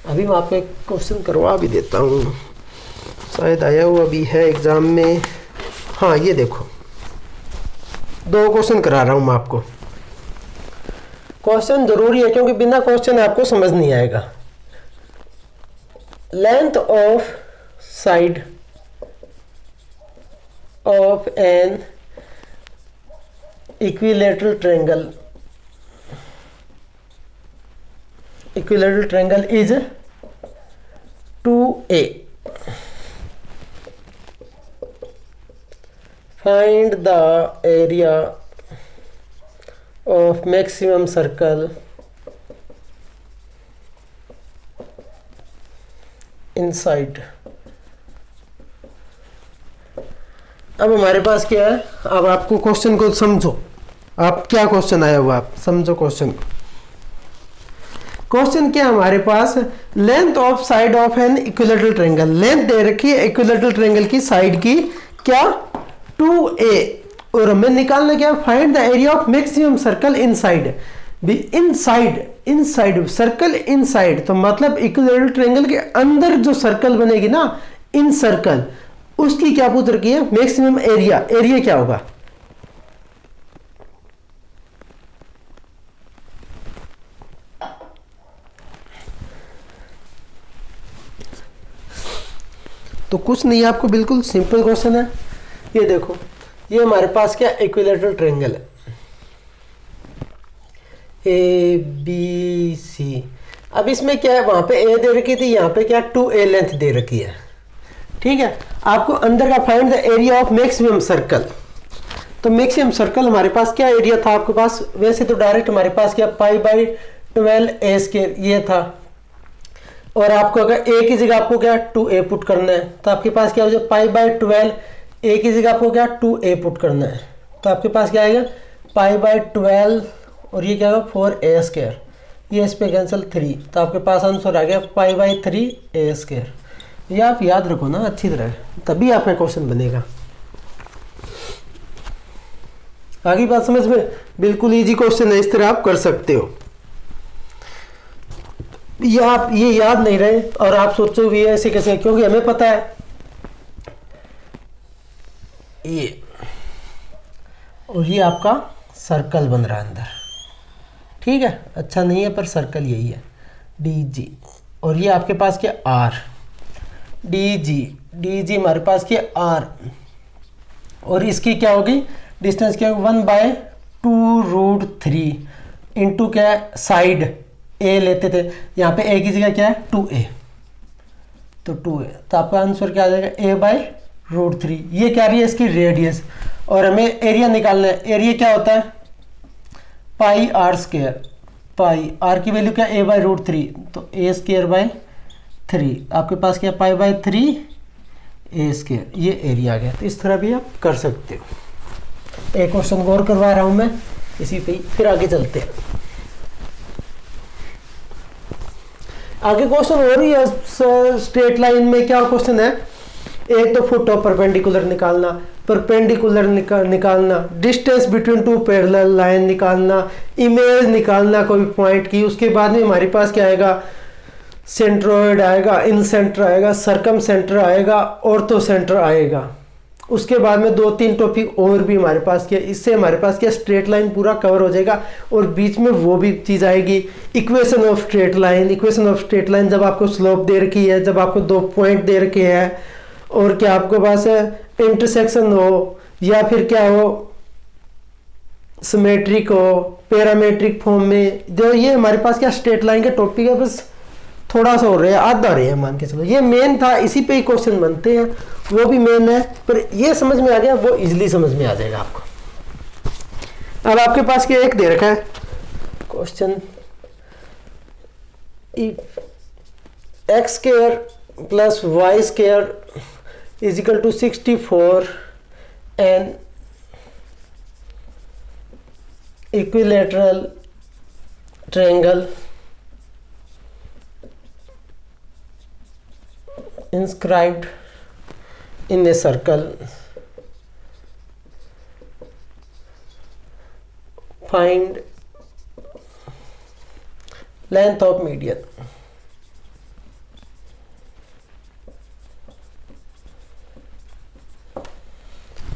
अभी मैं आपको एक क्वेश्चन करवा भी देता हूँ, शायद आया हुआ भी है एग्जाम में। हाँ ये देखो, 2 क्वेश्चन करा रहा हूँ मैं आपको। क्वेश्चन जरूरी है क्योंकि बिना क्वेश्चन आपको समझ नहीं आएगा। Length of side of an equilateral triangle, equilateral triangle is 2a। Find the area of maximum circle inside। अब हमारे पास क्या है, अब आपको क्वेश्चन को समझो, आप क्या क्वेश्चन आया हुआ आप समझो क्वेश्चन को। क्वेश्चन क्या हमारे पास, length of side of an equilateral triangle, length दे रखी है इक्विलेटरल ट्रायंगल की साइड की क्या 2a, और हमें निकालना क्या find the area of maximum circle inside. Inside circle inside तो मतलब इक्विलेटरल ट्रायंगल के अंदर जो सर्कल बनेगी ना इन सर्कल, उसकी क्या पूछ रखी है मैक्सिमम एरिया। एरिया क्या होगा, तो कुछ नहीं है, आपको बिल्कुल सिंपल क्वेश्चन है। ये देखो, ये हमारे पास क्या इक्विलेटरल ट्रायंगल है, ए बी सी। अब इसमें क्या है, वहाँ पे ए दे रखी थी, यहाँ पे क्या 2a लेंथ दे रखी है। ठीक है, आपको अंदर का find the area of maximum circle. तो मैक्सिमम सर्कल हमारे पास क्या एरिया था आपके पास, वैसे तो डायरेक्ट हमारे पास क्या π/12a² ये था, और आपको अगर a की जगह आपको क्या 2a पुट करना है, तो आपके पास क्या हो जाए π/12 a की जगह आपको क्या 2a पुट करना है, तो आपके पास क्या आएगा π/12 और ये क्या होगा 4a², ये इस पे कैंसिल 3, तो आपके पास आंसर आ गया π/3a²। ये आप याद रखो ना अच्छी तरह, तभी आपका क्वेश्चन बनेगा। आगे बात समझ में, बिल्कुल इजी क्वेश्चन है, इस तरह आप कर सकते हो। ये आप ये याद नहीं रहे और आप सोचो भी ऐसे कैसे, क्योंकि हमें पता है ये, और ये आपका सर्कल बन रहा है अंदर। ठीक है, अच्छा नहीं है पर सर्कल यही है डी जी, और ये आपके पास क्या आर, डी जी हमारे पास क्या आर, और इसकी क्या होगी डिस्टेंस क्या होगी 1/2√3 इंटू क्या है साइड ए लेते थे, यहाँ पे ए की जगह क्या है 2a, तो 2a, तो आपका आंसर क्या आ जाएगा a/√3। ये क्या रही है इसकी रेडियस, और हमें एरिया निकालना है। एरिया क्या होता है πr², पाई आर की वैल्यू क्या a/√3, तो a²/3, आपके पास क्या π/3a², ये एरिया आ गया। तो इस तरह भी आप कर सकते हो। एक क्वेश्चन गौर करवा रहा हूं मैं इसी पे, फिर आगे चलते हैं। आगे क्वेश्चन हो रही है स्ट्रेट लाइन में, क्या क्वेश्चन है, एक तो फुट ऑफ परपेंडिकुलर निकालना, परपेंडिकुलर निकालना, distance between two parallel line निकालना, इमेज निकालना कोई पॉइंट की, उसके बाद में हमारे पास क्या आएगा सेंट्रोइड आएगा, इन सेंटर आएगा, सरकम सेंटर आएगा, ऑर्थो सेंटर आएगा। उसके बाद में 2-3 टॉपिक और भी हमारे पास क्या, इससे हमारे पास क्या स्ट्रेट लाइन पूरा कवर हो जाएगा। और बीच में वो भी चीज़ आएगी equation of straight line. Equation of straight line जब आपको स्लोप दे रखी है, जब आपको 2 पॉइंट दे रखे हैं, और क्या आपके पास इंटरसेक्शन हो या फिर क्या हो सिमेट्रिक हो, पैरामेट्रिक फॉर्म में, जो ये हमारे पास क्या स्ट्रेट लाइन के टॉपिक है, बस थोड़ा सा हो रहा है, आधा रहे हैं मान के चलो। ये मेन था, इसी पे ही क्वेश्चन बनते हैं, वो भी मेन है, पर ये समझ में आ गया वो इजीली समझ में आ जाएगा आपको। अब आपके पास क्या एक दे रखा है question, x² + y² = 64 and equilateral triangle inscribed in a circle, find length of median।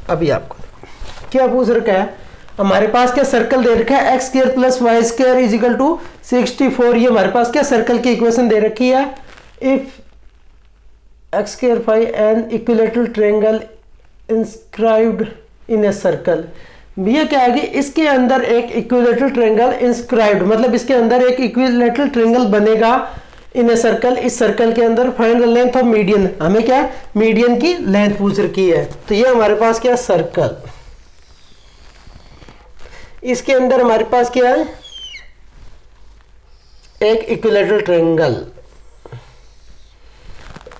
अभी आपको क्या पूछ रखा है, हमारे पास क्या सर्कल दे रखा है x² + y² = 64। ये हमारे पास क्या सर्कल की इक्वेशन दे रखी है, if x² an equilateral triangle inscribed in a circle। भैया क्या आगे इसके अंदर एक इक्विलेटरल ट्रायंगल इंस्क्राइब्ड, मतलब इसके अंदर एक इक्विलेटरल ट्रायंगल बनेगा इन ए सर्कल। इस सर्कल के अंदर find the length of median, हमें क्या मीडियन की लेंथ पूछ रखी है। तो ये हमारे पास क्या सर्कल, इसके अंदर हमारे पास क्या है एक इक्विलेटरल ट्रायंगल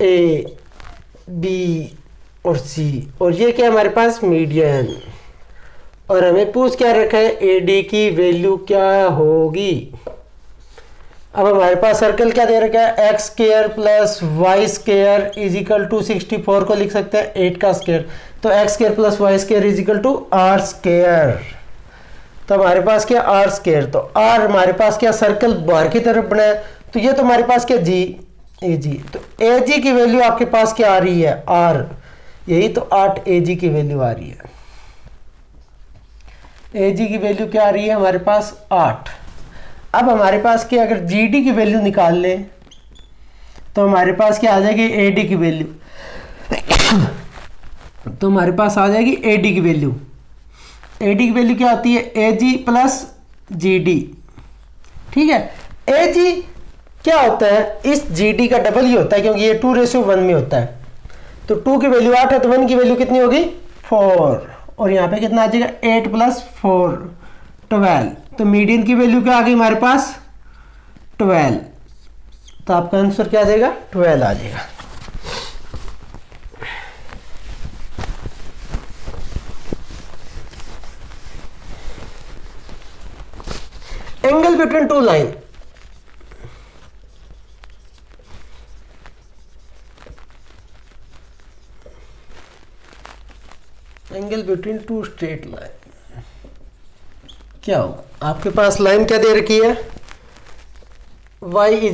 ए बी और सी, और ये क्या हमारे पास मीडियन, और हमें पूछ क्या रखा है ए डी की वैल्यू क्या होगी। अब हमारे पास सर्कल क्या दे रखा है x² + y² = 64 को लिख सकते हैं 8 का स्क्वायर, तो x² + y² = r²। तो हमारे पास क्या r², तो r हमारे पास क्या सर्कल बाहर की तरफ बना है, तो ये तो हमारे पास क्या g AG, तो AG की वैल्यू आपके पास क्या आ रही है r, यही तो 8 AG की वैल्यू आ रही है। AG की वैल्यू क्या आ रही है हमारे पास 8। अब हमारे पास क्या अगर GD की वैल्यू निकाल ले तो हमारे पास क्या आ जाएगी AD की वैल्यू, तो हमारे पास आ जाएगी AD की वैल्यू। AD की वैल्यू क्या होती है AG + GD, ठीक है। ए जी क्या होता है, इस जी डी का डबल ही होता है क्योंकि ये 2:1 में होता है। तो 2 की वैल्यू 8 है तो 1 की वैल्यू कितनी होगी 4, और यहाँ पे कितना आ जाएगा 8 + 4 12। तो मीडियन की वैल्यू क्या आ गई हमारे पास 12। तो आपका आंसर क्या आ जाएगा 12 आ जाएगा। Angle between two line, angle between two straight line क्या होगा, आपके पास लाइन क्या दे रखी है y =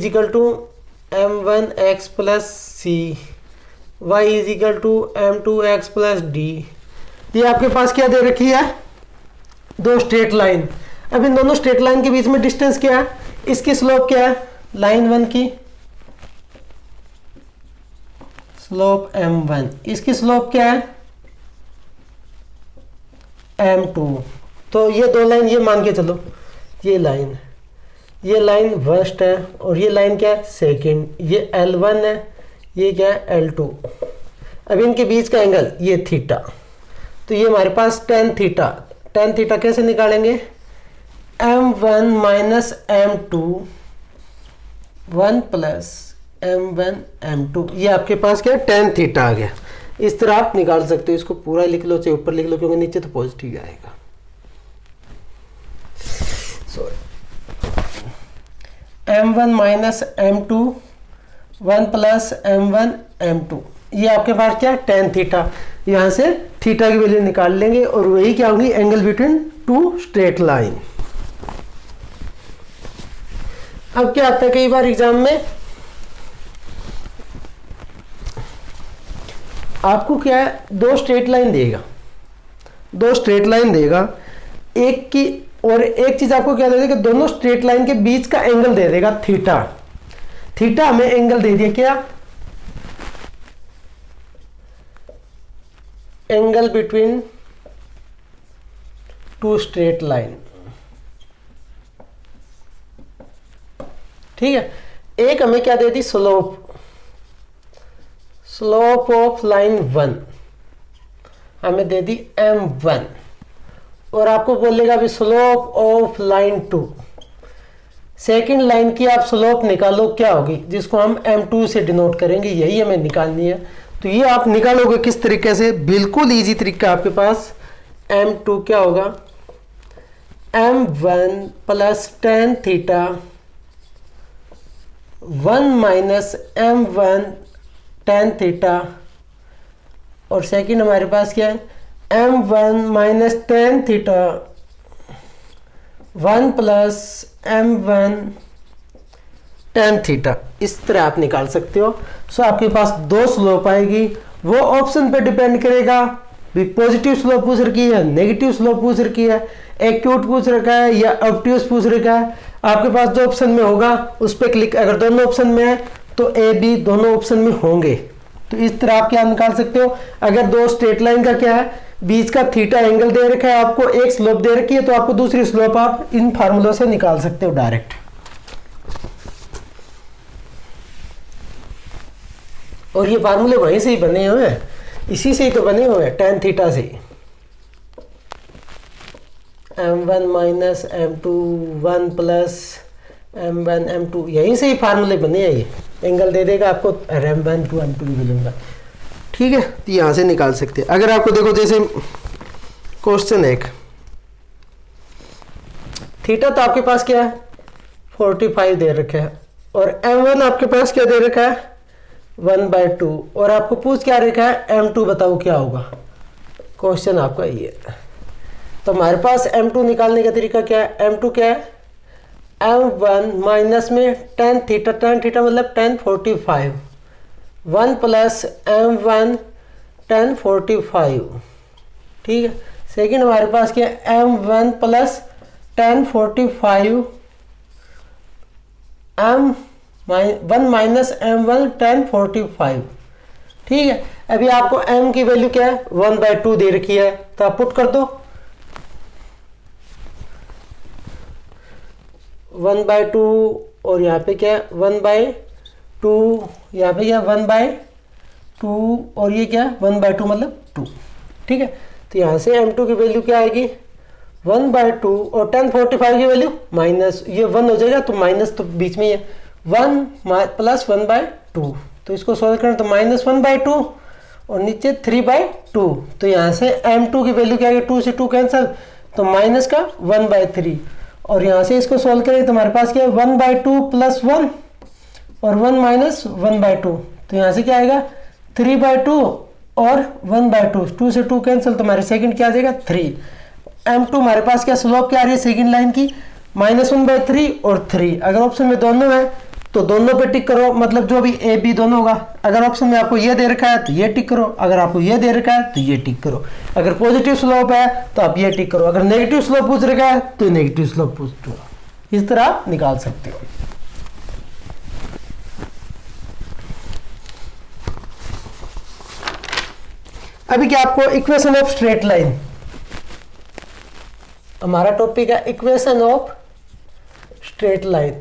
m1x + c, y = m2x + d। ये आपके पास क्या दे रखी है, दो स्ट्रेट लाइन। अब इन दोनों स्ट्रेट लाइन के बीच में डिस्टेंस क्या है, इसकी स्लोप क्या है, लाइन 1 की स्लोप m1, इसकी स्लोप क्या है m2। तो ये दो लाइन ये मान के चलो, ये लाइन फर्स्ट है और ये लाइन क्या है सेकंड, ये L1 है, ये क्या है L2। अब इनके बीच का एंगल ये थीटा, तो ये हमारे पास tan थीटा कैसे निकालेंगे, m1 - m2 1 + m1 m2, ये आपके पास क्या है tan थीटा आ गया। इस तरह आप निकाल सकते हो, इसको पूरा लिख लो चाहे ऊपर लिख लो क्योंकि नीचे तो पॉजिटिव आएगा। Sorry, m1 - m2 1 + m1 m2, ये आपके पास क्या है tan थीटा। यहाँ से थीटा की वैल्यू निकाल लेंगे और वही क्या होगी angle between two straight line. अब क्या आता है कई बार एग्जाम में आपको क्या है दो स्ट्रेट लाइन देगा, एक की और एक चीज आपको क्या दे देगा, दोनों स्ट्रेट लाइन के बीच का एंगल दे देगा थीटा हमें एंगल दे दिया क्या, angle between two straight line. ठीक है, एक हमें क्या दे दी स्लोप ऑफ लाइन 1 हमें दे दी m1, और आपको बोलेगा अभी slope of line 2, second line की आप स्लोप निकालो क्या होगी, जिसको हम m2 से डिनोट करेंगे, यही हमें निकालनी है। तो ये आप निकालोगे किस तरीके से, बिल्कुल इजी तरीका आपके पास। m2 क्या होगा m1 + tan theta 1 - m1 tan theta, और सेकंड हमारे पास क्या है m1 - tan theta 1 + m1 tan theta. इस तरह आप निकाल सकते हो। सो आपके पास दो स्लोप आएगी, वो ऑप्शन पे डिपेंड करेगा, भी पॉजिटिव स्लोप पूछ रखी है, नेगेटिव स्लोप पूछ रखी है, एक्यूट पूछ रखा है या ऑब्ट्यूज पूछ रखा है। आपके पास जो ऑप्शन में होगा उस पर क्लिक, अगर दोनों ऑप्शन में है तो ए बी दोनों ऑप्शन में होंगे। तो इस तरह आप क्या निकाल सकते हो, अगर दो स्ट्रेट लाइन का क्या है बीच का थीटा एंगल दे रखा है, आपको एक स्लोप दे रखी है, तो आपको दूसरी स्लोप आप इन फार्मूलों से निकाल सकते हो डायरेक्ट। और ये फार्मूले वहीं से ही बने हुए हैं, इसी से ही तो बने हुए हैं tan थीटा से। m1 - m2 1 + m1 m2, यहीं से ही फार्मूले बने हैं। ये एंगल दे देगा आपको m1 to m2 भी मिलेगा। ठीक है, तो यहाँ से निकाल सकते हैं। अगर आपको देखो जैसे क्वेश्चन एक थीटा तो आपके पास क्या है 45 दे रखा है, और m1 आपके पास क्या दे रखा है 1/2, और आपको पूछ क्या रखा है m2 बताओ क्या होगा, क्वेश्चन आपका ये है। तो हमारे पास m2 निकालने का तरीका क्या है, m2 क्या है m1 माइनस में tan थीटा मतलब tan 45 1 + m1 tan 45। ठीक है, सेकंड हमारे पास क्या है m1 + tan 45 1 - m1 tan 45। ठीक है, अभी आपको m की वैल्यू क्या है 1/2 दे रखी है, तो आप पुट कर दो 1/2 और यहाँ पे क्या है 1/2, यहाँ पे क्या 1/2 और ये क्या 1/2 मतलब 2, ठीक है। तो यहाँ से m2 की वैल्यू क्या आएगी 1/2 और tan45 की वैल्यू माइनस, ये 1 हो जाएगा तो माइनस तो बीच में ही है 1 प्लस 1/2, तो इसको सॉल्व करें तो -1/2 और नीचे 3/2, तो यहाँ से m2 की वैल्यू क्या आएगी 2 से 2 कैंसिल तो माइनस का 1/3 और यहाँ से इसको सॉल्व करें तो हमारे पास क्या है 1/2 प्लस 1 और 1 माइनस 1/2, तो यहाँ से क्या आएगा 3/2 और 1/2, 2 से 2 कैंसिल तो हमारे सेकंड क्या आ जाएगा 3। m2 हमारे पास क्या स्लोप क्या आ रही है सेकंड लाइन की -1/3 और 3। अगर ऑप्शन में दोनों है तो दोनों पे टिक करो, मतलब जो भी ए बी दोनों होगा। अगर ऑप्शन में आपको ये दे रखा है तो ये टिक करो, अगर आपको ये दे रखा है तो ये टिक करो। अगर पॉजिटिव स्लोप है तो आप ये टिक करो, अगर नेगेटिव स्लोप पूछ रखा है तो नेगेटिव स्लोप पूछ दो। इस तरह आप निकाल सकते हो। अभी क्या आपको इक्वेशन ऑफ स्ट्रेट लाइन, हमारा टॉपिक है इक्वेशन ऑफ स्ट्रेट लाइन।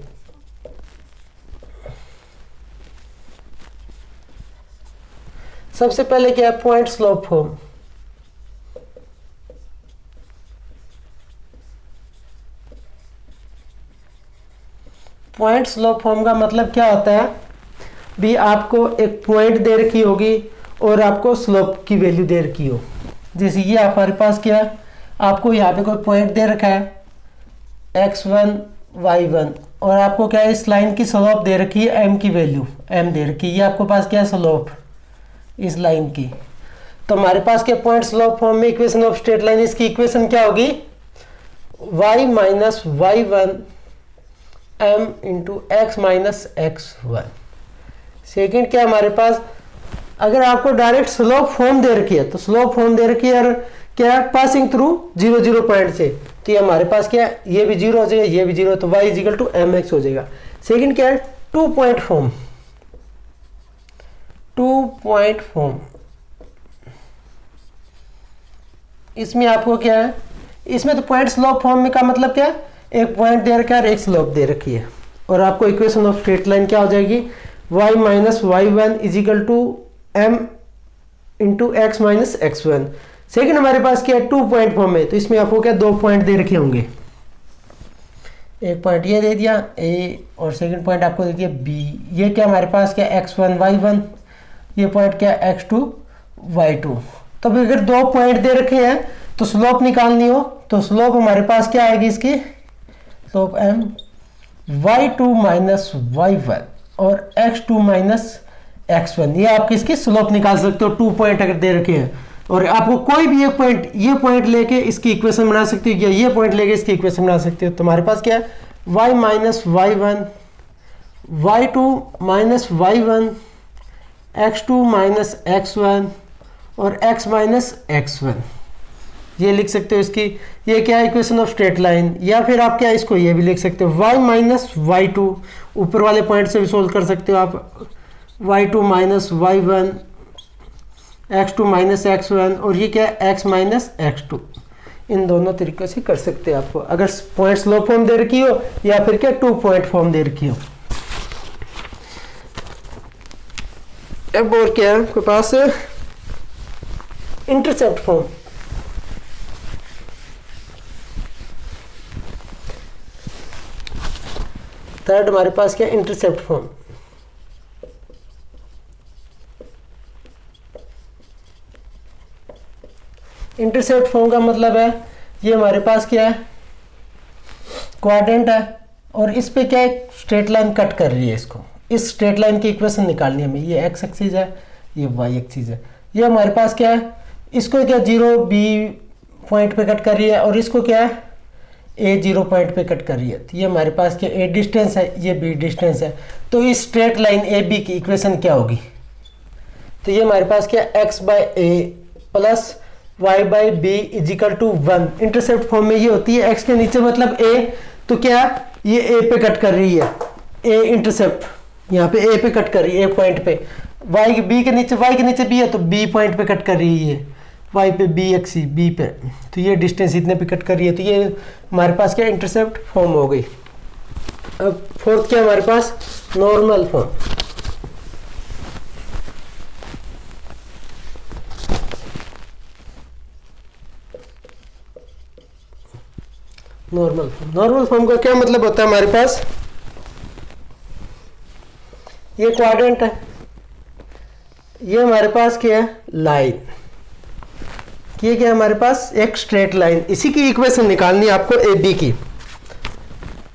सबसे पहले क्या है point slope form. Point slope form का मतलब क्या होता है भी आपको एक पॉइंट दे रखी होगी और आपको स्लोप की वैल्यू दे रखी हो। जैसे ये हमारे पास क्या है, आपको यहाँ पे कोई पॉइंट दे रखा है x1 y1 और आपको क्या है इस लाइन की स्लोप दे रखी है m की वैल्यू m दे रखी है, ये आपको पास क्या है स्लोप इस लाइन की। तो हमारे पास क्या पॉइंट स्लोप फॉर्म में इक्वेशन ऑफ स्ट्रेट लाइन, इसकी इक्वेशन क्या होगी y minus y1 m into x minus x1। Second क्या हमारे पास, अगर आपको डायरेक्ट स्लोप फॉर्म दे रखी है तो स्लोप फॉर्म दे रखी है और क्या है पासिंग थ्रू 0 0 पॉइंट से, तो ये हमारे पास क्या है ये भी 0 हो जाएगा ये भी 0, तो y इजिकल टू mx हो जाएगा। सेकेंड क्या है 2 पॉइंट फॉर्म, 2 पॉइंट फॉर्म। इसमें आपको क्या है, इसमें तो पॉइंट स्लोप फॉर्म में का मतलब क्या है एक पॉइंट दे रखा है और एक स्लोप दे रखी है और आपको इक्वेशन ऑफ स्ट्रेट लाइन क्या हो जाएगी y minus y1 is equal to m into x minus x1। Second हमारे पास क्या है 2 पॉइंट फॉर्म है, तो इसमें आपको क्या 2 पॉइंट दे रखे होंगे, एक पॉइंट ये दे दिया a और सेकेंड पॉइंट आपको दे दिया b। ये क्या हमारे पास क्या x1 y1, ये पॉइंट क्या x2 y2। तो अगर 2 पॉइंट दे रखे हैं तो स्लोप निकालनी हो तो स्लोप हमारे पास क्या आएगी इसकी slope m y2 minus y1 और x2 माइनस x1, ये आप किसकी स्लोप निकाल सकते हो 2 पॉइंट अगर दे रखे हैं। और आपको कोई भी एक पॉइंट ये पॉइंट लेके इसकी इक्वेशन बना सकते हो या ये पॉइंट लेके इसकी इक्वेशन बना सकते हो। तो हमारे पास क्या है y minus y1 y2 minus y1 x2 minus x1 और x माइनस x1, ये लिख सकते हो इसकी। ये क्या है इक्वेशन ऑफ स्ट्रेट लाइन। या फिर आप क्या इसको ये भी लिख सकते हो y माइनस y2, ऊपर वाले पॉइंट से भी सोल्व कर सकते हो आप y2 minus y1 x2 minus x1 और ये क्या है x माइनस x2। इन दोनों तरीकों से कर सकते हैं आपको, अगर पॉइंट स्लोप फॉर्म दे रखी हो या फिर क्या 2 पॉइंट फॉर्म दे रखी हो। अब और क्या है आपके पास इंटरसेप्ट फॉर्म। थर्ड हमारे पास क्या इंटरसेप्ट फॉर्म। इंटरसेप्ट फॉर्म का मतलब है ये हमारे पास क्या है क्वाड्रेंट है और इस पे क्या है स्ट्रेट लाइन कट कर रही है, इसको इस स्ट्रेट लाइन की इक्वेशन निकालनी है हमें। ये एक्स एक्सिस है ये वाई एक्सिस है, ये हमारे पास क्या है इसको क्या 0 बी पॉइंट पे कट कर रही है और इसको क्या है ए 0 पॉइंट पे कट कर रही है। तो ये हमारे पास क्या ए डिस्टेंस है ये बी डिस्टेंस है, तो इस स्ट्रेट लाइन ए बी की इक्वेशन क्या होगी, तो ये हमारे पास क्या x by a plus y by b is equal to 1। Intercept form में ये होती है x के नीचे मतलब a, तो क्या ये a पे कट कर रही है a इंटरसेप्ट यहाँ पे a पे कट कर रही है a पॉइंट पे, y b के नीचे y के नीचे b है तो b पॉइंट पे कट कर रही है y पे b एक्सी b पे, तो ये डिस्टेंस इतने पे कट कर रही है। तो ये हमारे पास क्या इंटरसेप्ट फॉर्म हो गई। अब फोर्थ क्या हमारे पास, नॉर्मल फॉर्म। नॉर्मल फॉर्म का क्या मतलब होता है हमारे पास, ये क्वाड्रेंट है, ये हमारे पास क्या है, लाइन, ये क्या है हमारे पास, एक स्ट्रेट लाइन। इसी की इक्वेशन निकालनी है आपको ए बी की,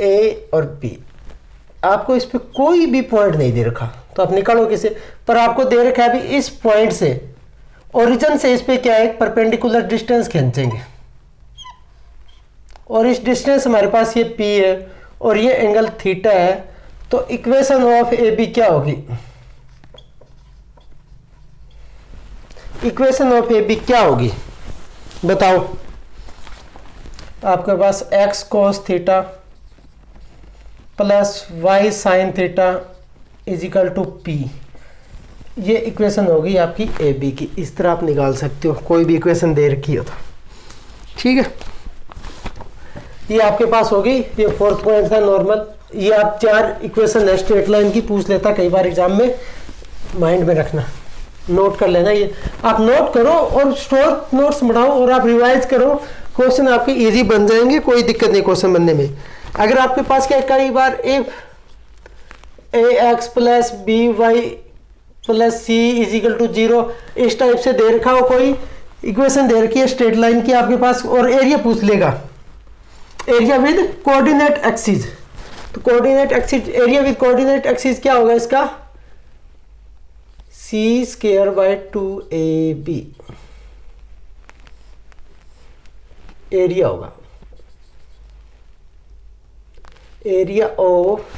ए और बी। आपको इस पे कोई भी पॉइंट नहीं दे रखा तो आप निकालो किसे, पर आपको दे रखा है अभी इस पॉइंट से, ओरिजिन से इस पे क्या है, परपेंडिकुलर डिस्टेंस खींचेंगे, और इस डिस्टेंस हमारे पास ये P है और ये एंगल थीटा है। तो इक्वेशन ऑफ ए बी क्या होगी, इक्वेशन ऑफ ए बी क्या होगी बताओ। आपके पास x cos theta plus y sin theta is equal to P, ये इक्वेशन होगी आपकी ए बी की। इस तरह आप निकाल सकते हो, कोई भी इक्वेशन दे रखी हो तो, ठीक है। ये आपके पास होगी, ये फोर्थ पॉइंट था नॉर्मल। ये आप 4 इक्वेशन स्ट्रेट लाइन की पूछ लेता कई बार एग्जाम में, माइंड में रखना, नोट कर लेना। ये आप नोट करो और शॉर्ट नोट्स बनाओ और आप रिवाइज करो, क्वेश्चन आपके इजी बन जाएंगे, कोई दिक्कत नहीं क्वेश्चन बनने में। अगर आपके पास क्या कई बार if ax plus B Y plus C is equal to 0 इस टाइप से दे रखा हो, कोई इक्वेशन दे रखी है स्ट्रेट लाइन की आपके पास, और एरिया पूछ लेगा, एरिया विद कोऑर्डिनेट एक्सिस। तो coordinate axis, area with coordinate axis क्या होगा इसका, सी स्क्वायर बाय 2ab एरिया होगा, एरिया ऑफ,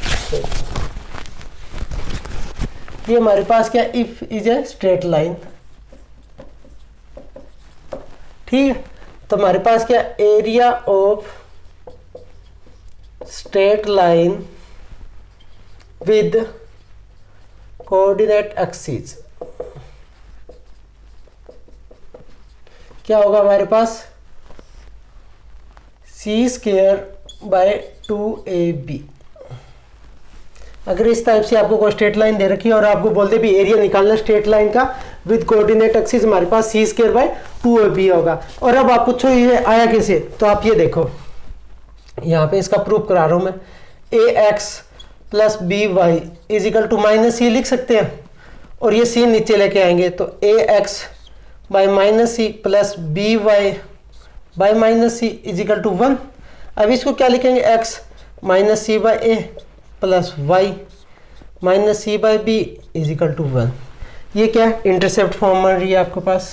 ये हमारे पास क्या, if is a straight line, ठीक है। तो हमारे पास क्या, area of straight line with coordinate axis क्या होगा हमारे पास, सी स्क्वायर बाय 2ab। अगर इस टाइप से आपको कोई स्ट्रेट लाइन दे रखी है और आपको बोलते भी एरिया निकालना स्ट्रेट लाइन का विद कोऑर्डिनेट एक्सिस, हमारे पास सी स्क्वायर बाय 2ab होगा। और अब आप पूछो ये आया कैसे, तो आप ये देखो, यहाँ पे इसका प्रूफ करा रहा हूँ मैं, ax plus B Y is equal to minus C लिख सकते हैं, और ये सी नीचे लेके आएंगे तो ax by minus c plus B y by minus c is equal to 1। अब इसको क्या लिखेंगे, x minus C by a plus y minus C by b is equal to 1। ये क्या है, इंटरसेप्ट फॉर्म बन रही है आपके पास।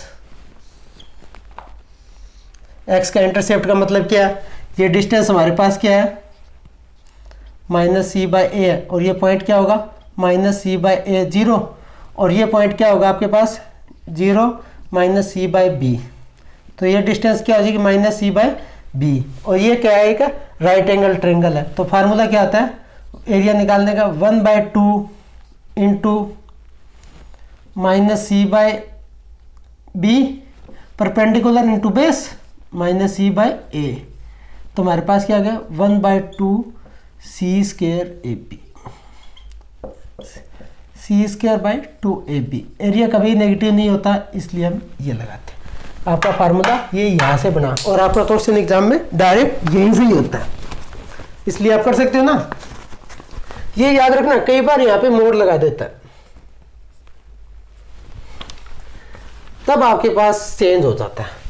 x का इंटरसेप्ट का मतलब क्या है, ये डिस्टेंस हमारे पास क्या है, माइनस सी बाई ए है, और ये पॉइंट क्या होगा, माइनस सी बाई ए 0, और ये पॉइंट क्या होगा आपके पास 0 माइनस सी बाई बी। तो ये डिस्टेंस क्या हो जाएगी, माइनस सी बाई बी, और ये क्या है, एक राइट एंगल ट्रेंगल है। तो फार्मूला क्या आता है एरिया निकालने का, 1/2 into minus C by B perpendicular into base minus C by A. तो हमारे पास क्या आ गया, 1/2 C square A B, C square by 2ab। Area कभी नेगेटिव नहीं होता, इसलिए हम ये लगाते हैं। आपका फार्मूला ये यहाँ से बना, और आपका क्वेश्चन एग्जाम में डायरेक्ट यहीं से ही होता है, इसलिए आप कर सकते हो ना। ये याद रखना, कई बार यहाँ पे मोड़ लगा देता है, तब आपके पास चेंज हो जाता है।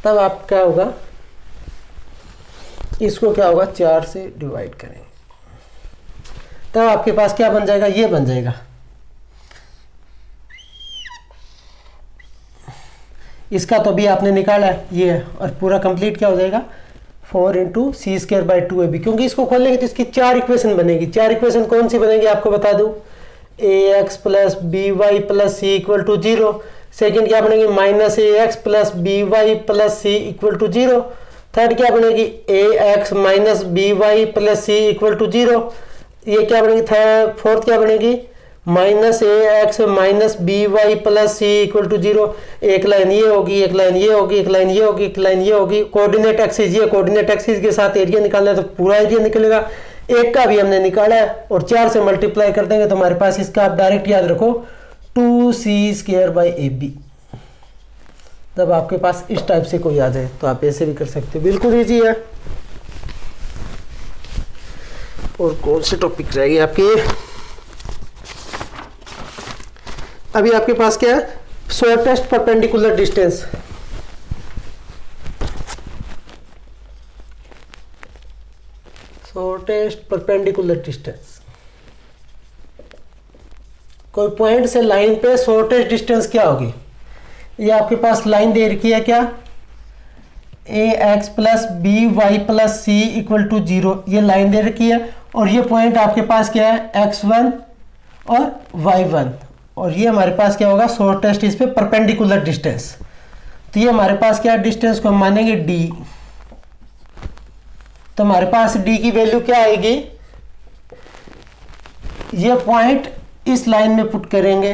तब आप क्या होगा, इसको क्या होगा 4 से डिवाइड करेंगे, तब आपके पास क्या बन जाएगा, ये बन जाएगा। इसका तो भी आपने निकाला है ये, और पूरा कंप्लीट क्या हो जाएगा 4 into C square by 2ab। क्योंकि इसको खोलेंगे तो इसकी 4 इक्वेशन बनेगी। 4 इक्वेशन कौन सी बनेगी आपको बता दूं, ax plus B Y plus c equal to 0। Second क्या बनेगी, minus ax plus B Y plus c equal to 0। Third क्या बनेगी, ax minus b Y plus c equal to 0। ये क्या बनेगी, फोर्थ क्या बनेगी, minus a x minus b Y plus c equal to 0। एक लाइन ये होगी, एक लाइन ये होगी, एक लाइन ये होगी, एक लाइन ये होगी। कोऑर्डिनेट एक्सिस ये, कोऑर्डिनेट एक्सिस के साथ एरिया निकालना है तो पूरा एरिया निकलेगा। एक का भी हमने निकाला है और 4 से मल्टीप्लाई कर देंगे तो हमारे पास इसका आप डायरेक्ट याद रखो 2c² बाई AB। जब आपके पास इस टाइप से कोई आ जाए तो आप ऐसे भी कर सकते हो, बिल्कुल ईजी है। और कौन से टॉपिक रहेगी आपके? अभी आपके पास क्या है? Shortest perpendicular distance. Shortest perpendicular distance, कोई पॉइंट से लाइन पे शॉर्टेस्ट डिस्टेंस क्या होगी? ये आपके पास लाइन दे रखी है क्या? ax plus B Y plus c equal to 0, ये लाइन दे रखी है। और ये पॉइंट आपके पास क्या है? x1 और y1। और ये हमारे पास क्या होगा? शॉर्टेस्ट इस पे परपेंडिकुलर डिस्टेंस। तो ये हमारे पास क्या डिस्टेंस को हम मानेंगे d। तो हमारे पास d की वैल्यू क्या आएगी? ये पॉइंट इस लाइन में पुट करेंगे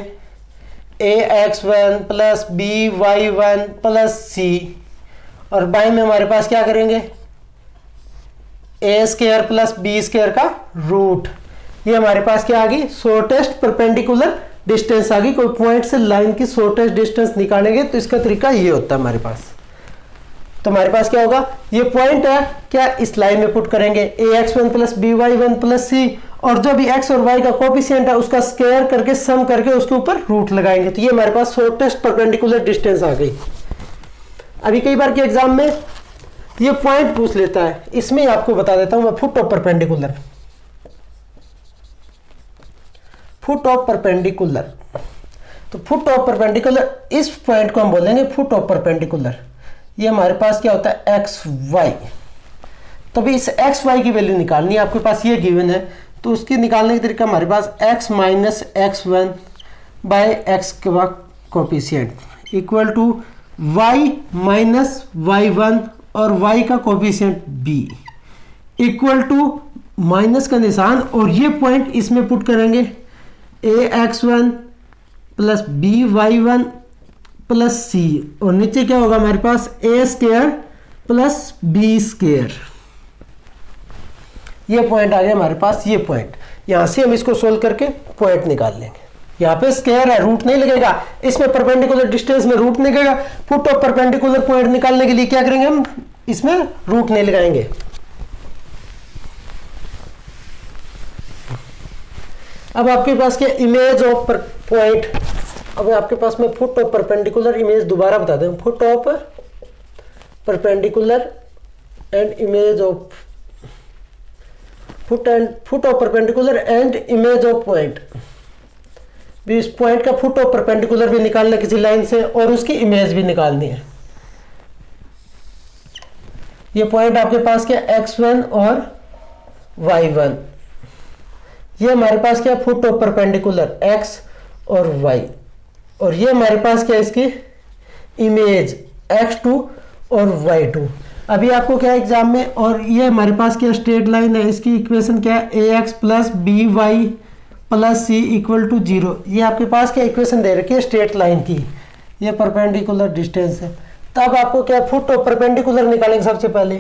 ax1 plus by1 plus c, और बाई में हमारे पास क्या करेंगे? a² प्लस b² का रूट। ये हमारे पास क्या आ गई? शॉर्टेस्ट परपेंडिकुलर डिस्टेंस आ गई। कोई पॉइंट से लाइन की शॉर्टेस्ट डिस्टेंस निकालेंगे तो इसका तरीका ये होता है हमारे पास। तो हमारे पास क्या होगा? ये पॉइंट है क्या, इस लाइन में पुट करेंगे ax1 plus by1 plus c, और जो भी x और y का कोफिशिएंट है उसका स्क्वायर करके सम करके उसके ऊपर रूट लगाएंगे। तो ये हमारे पास शॉर्टेस्ट परपेंडिकुलर डिस्टेंस आ गई। अभी कई बार के एग्जाम में ये पॉइंट पूछ लेता है, इसमें आपको बता देता हूं मैं। Foot of perpendicular, foot of perpendicular. तो फुट ऑफ परपेंडिकुलर, इस पॉइंट को हम बोलेंगे फुट ऑफ परपेंडिकुलर। ये हमारे पास क्या होता है? X y. तो भी इस एक्स वाई की वैल्यू निकालनी है, आपके पास ये गिवन है। तो उसकी निकालने का तरीका हमारे पास x minus x1 by X का coefficient equal to y minus y1 और y का coefficient b equal to minus का निशान, और ये पॉइंट इसमें पुट करेंगे ax1 plus by1 plus c, और नीचे क्या होगा हमारे पास? a² plus b²। ये पॉइंट आ गया हमारे पास। ये पॉइंट यहां से हम इसको सोल्व करके पॉइंट निकाल लेंगे। यहाँ पे स्क्वायर है, रूट नहीं लगेगा। इसमें परपेंडिकुलर डिस्टेंस में रूट नहीं लगेगा। फुट ऑफ परपेंडिकुलर पॉइंट निकालने के लिए क्या करेंगे हम? इसमें रूट नहीं लगाएंगे। अब आपके पास क्या? Image of point. अब आपके पास में फुट ऑफ परपेंडिकुलर इमेज दोबारा बता दें। Foot of perpendicular and image of foot of perpendicular and image of point. भी इस पॉइंट का फुट ऑफ परपेंडिकुलर भी निकालना किसी लाइन से, और उसकी इमेज भी निकालनी है। ये पॉइंट आपके पास क्या? x1 और y1। ये हमारे पास क्या? फुट ऑफ परपेंडिकुलर x और y। और ये हमारे पास क्या? इसकी इमेज x2 और y2। अभी आपको क्या एग्जाम में, और ये हमारे पास क्या? स्ट्रेट लाइन है। इसकी इक्वेशन क्या है? ax plus by plus c equal to 0। ये आपके पास क्या इक्वेशन दे रखी है स्ट्रेट लाइन की। ये परपेंडिकुलर डिस्टेंस है। तब आपको क्या? फुट ऑफ परपेंडिकुलर निकालेंगे सबसे पहले।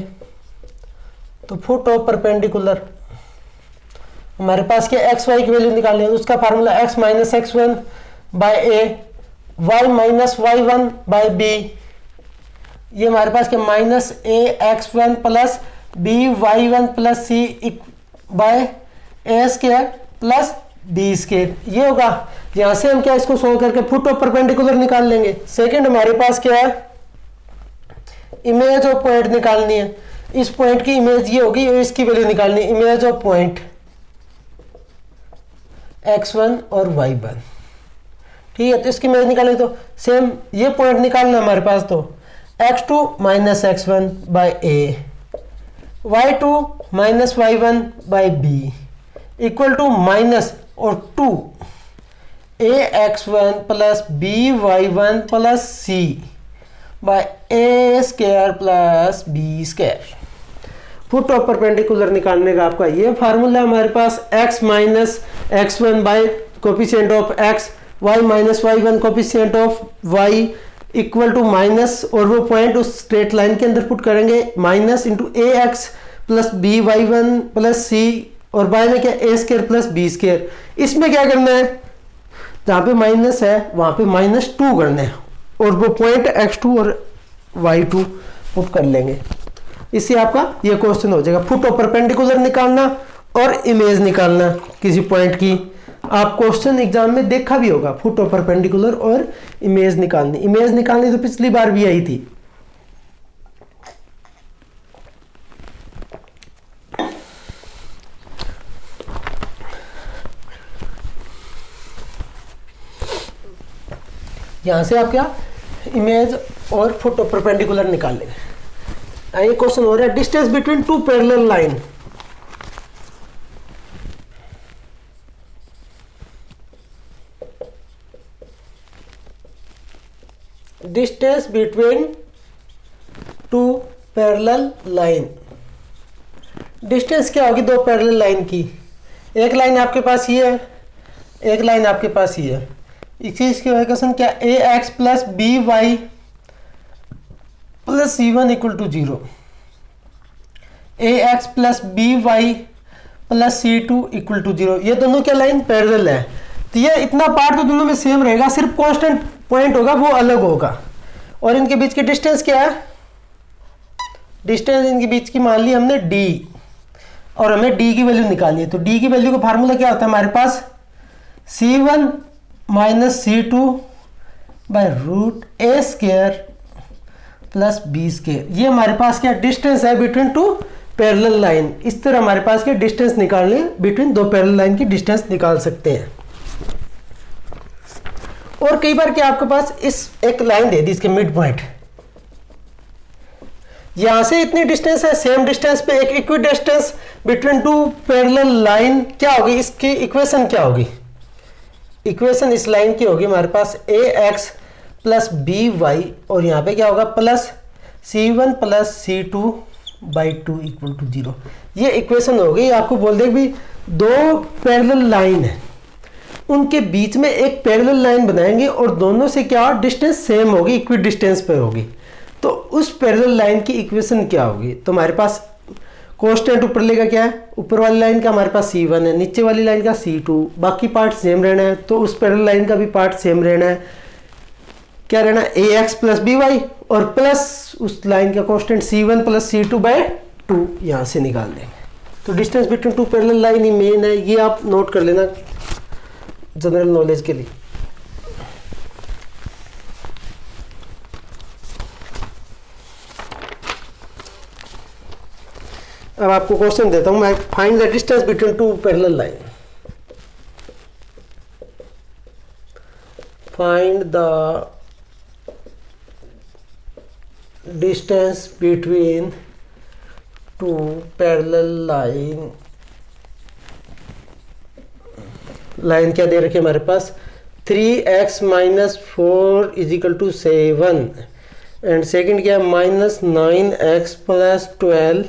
तो फुट ऑफ परपेंडिकुलर हमारे पास क्या? एक्स वाई की वैल्यू निकालनी है। उसका formula x minus x1 by a, y minus y1 by b। ये हमारे पास क्या? Minus ax1 plus by1 plus c by a² plus b²। ये होगा। यहां से हम क्या? इसको सोल्व करके फुट ऑफ परपेंडिकुलर निकाल लेंगे। सेकंड हमारे पास क्या है? इमेज ऑफ पॉइंट निकालनी है। इस पॉइंट की इमेज ये होगी, इसकी वैल्यू निकालनी है। इमेज ऑफ पॉइंट x1 और y1, ठीक है। तो इसकी इमेज निकालें तो सेम ये पॉइंट निकालना हमारे पास। तो x2 minus x1 by a, y2 minus y1 by b equal to minus और 2 ax1 plus by1 plus c by a² plus b²। Foot of perpendicular निकालने का आपका ये फार्मूला है हमारे पास। x minus x1 by coefficient of x, y minus y one coefficient of y equal to minus, और वो पॉइंट उस स्ट्रेट लाइन के अंदर पुट करेंगे, minus into A x plus B Y one plus C, और बाय में क्या A square plus B square. इसमें क्या करना है, जहाँ पे माइनस है वहाँ पे -2 करना है, और वो पॉइंट x2 और y2 पुट कर लेंगे। इससे आपका ये क्वेश्चन हो जाएगा। फुट ऑफ परपेंडिकुलर निकालना और इमेज निकालना किसी पॉइंट की, आप क्वेश्चन एग्जाम में देखा भी होगा। फुट ऑफ परपेंडिकुलर और इमेज निकालनी तो पिछली बार भी आई थी। यहां से आप क्या इमेज और फुट ऑफ परपेंडिकुलर निकाल लेंगे। ये क्वेश्चन हो रहा है distance between two parallel line. Distance between two parallel line, distance क्या होगी दो पैरेलल लाइन की। एक लाइन आपके पास ये है, एक लाइन आपके पास ये है। इस चीज की क्वेश्चन क्या, A x plus B Y plus C one equal to 0, A x plus B Y plus C two equal to 0। ये दोनों क्या लाइन पैरेलल है, तो ये इतना पार्ट तो दोनों में सेम रहेगा, सिर्फ कांस्टेंट पॉइंट होगा वो अलग होगा। और इनके बीच की डिस्टेंस क्या है, डिस्टेंस इनके बीच की मान ली हमने d, और हमें d की वैल्यू निकालनी है। तो d की वैल्यू का फार्मूला क्या होता है हमारे पास, c1 minus c2 by root a square plus b square. ये हमारे पास क्या डिस्टेंस है बिटवीन टू पैरेलल लाइन। इस तरह हमारे पास क्या डिस्टेंस निकालने बिटवीन दो पैरेलल लाइन की डिस्टेंस निकाल सकते हैं। और कई बार क्या आपके पास इस एक लाइन दे दी, इसके मिड पॉइंट, यहां से इतनी डिस्टेंस है, सेम डिस्टेंस पे एक equi distance between two parallel line क्या होगी, इसकी इक्वेशन क्या होगी। इक्वेशन इस लाइन की होगी हमारे पास a x plus B Y, और यहाँ पे क्या होगा plus C one plus C two by two equal to 0। ये इक्वेशन होगी। आपको बोल दे भी दो पैरेलल लाइन है, उनके बीच में एक पैरेलल लाइन बनाएंगे और दोनों से क्या डिस्टेंस सेम होगी, इक्वी डिस्टेंस पे होगी। तो उस पैरेलल लाइन की इक्वेशन क्या होगी, तो हमारे पास कांस्टेंट ऊपर लेगा क्या है, ऊपर वाली लाइन का हमारे पास c1 है, नीचे वाली लाइन का c2, बाकी पार्ट सेम रहना है। तो उस पैरेलल लाइन का भी पार्ट सेम रहना है, क्या रहना है A x plus B Y, और प्लस उस लाइन का constant c1 plus c2 by 2 यहाँ से निकाल देंगे। तो distance between two parallel line ही मेन है, ये आप नोट कर लेना जनरल नॉलेज के लिए। अब आपको क्वेश्चन देता हूं मैं, find the distance between two parallel line. Find the distance between two parallel line. Line क्या दे रखी है हमारे पास, 3x minus 4 is equal to 7, and second क्या है -9x प्लस 12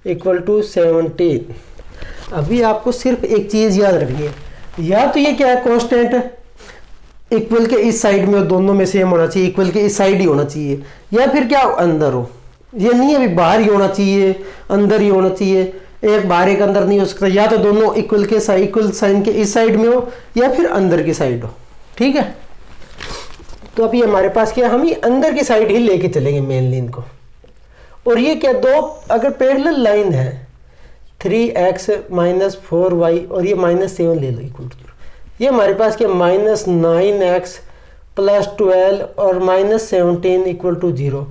इक्वल टू 17। अभी आपको सिर्फ एक चीज़ याद रखनी है, या तो ये क्या है कांस्टेंट इक्वल के इस साइड में, दोनों में सेम होना चाहिए, इक्वल के इस साइड ही होना चाहिए, या फिर क्या अंदर हो। ये नहीं है अभी बाहर ही होना चाहिए, अंदर ही होना चाहिए, एक बाहर एक अंदर नहीं हो सकता। या तो दोनों इक्वल के इक्वल साइन के इस साइड में हो, या फिर अंदर की साइड हो। ठीक है, तो अभी हमारे पास क्या, हम ही अंदर की साइड ही लेके चलेंगे मेन लाइन को। और ये क्या दो अगर पैरेलल लाइन है 3x माइनस 4y और ये -7 ले लो इक्वल टू 0, ये हमारे पास क्या -9x प्लस 12 और -17 इक्वल टू 0।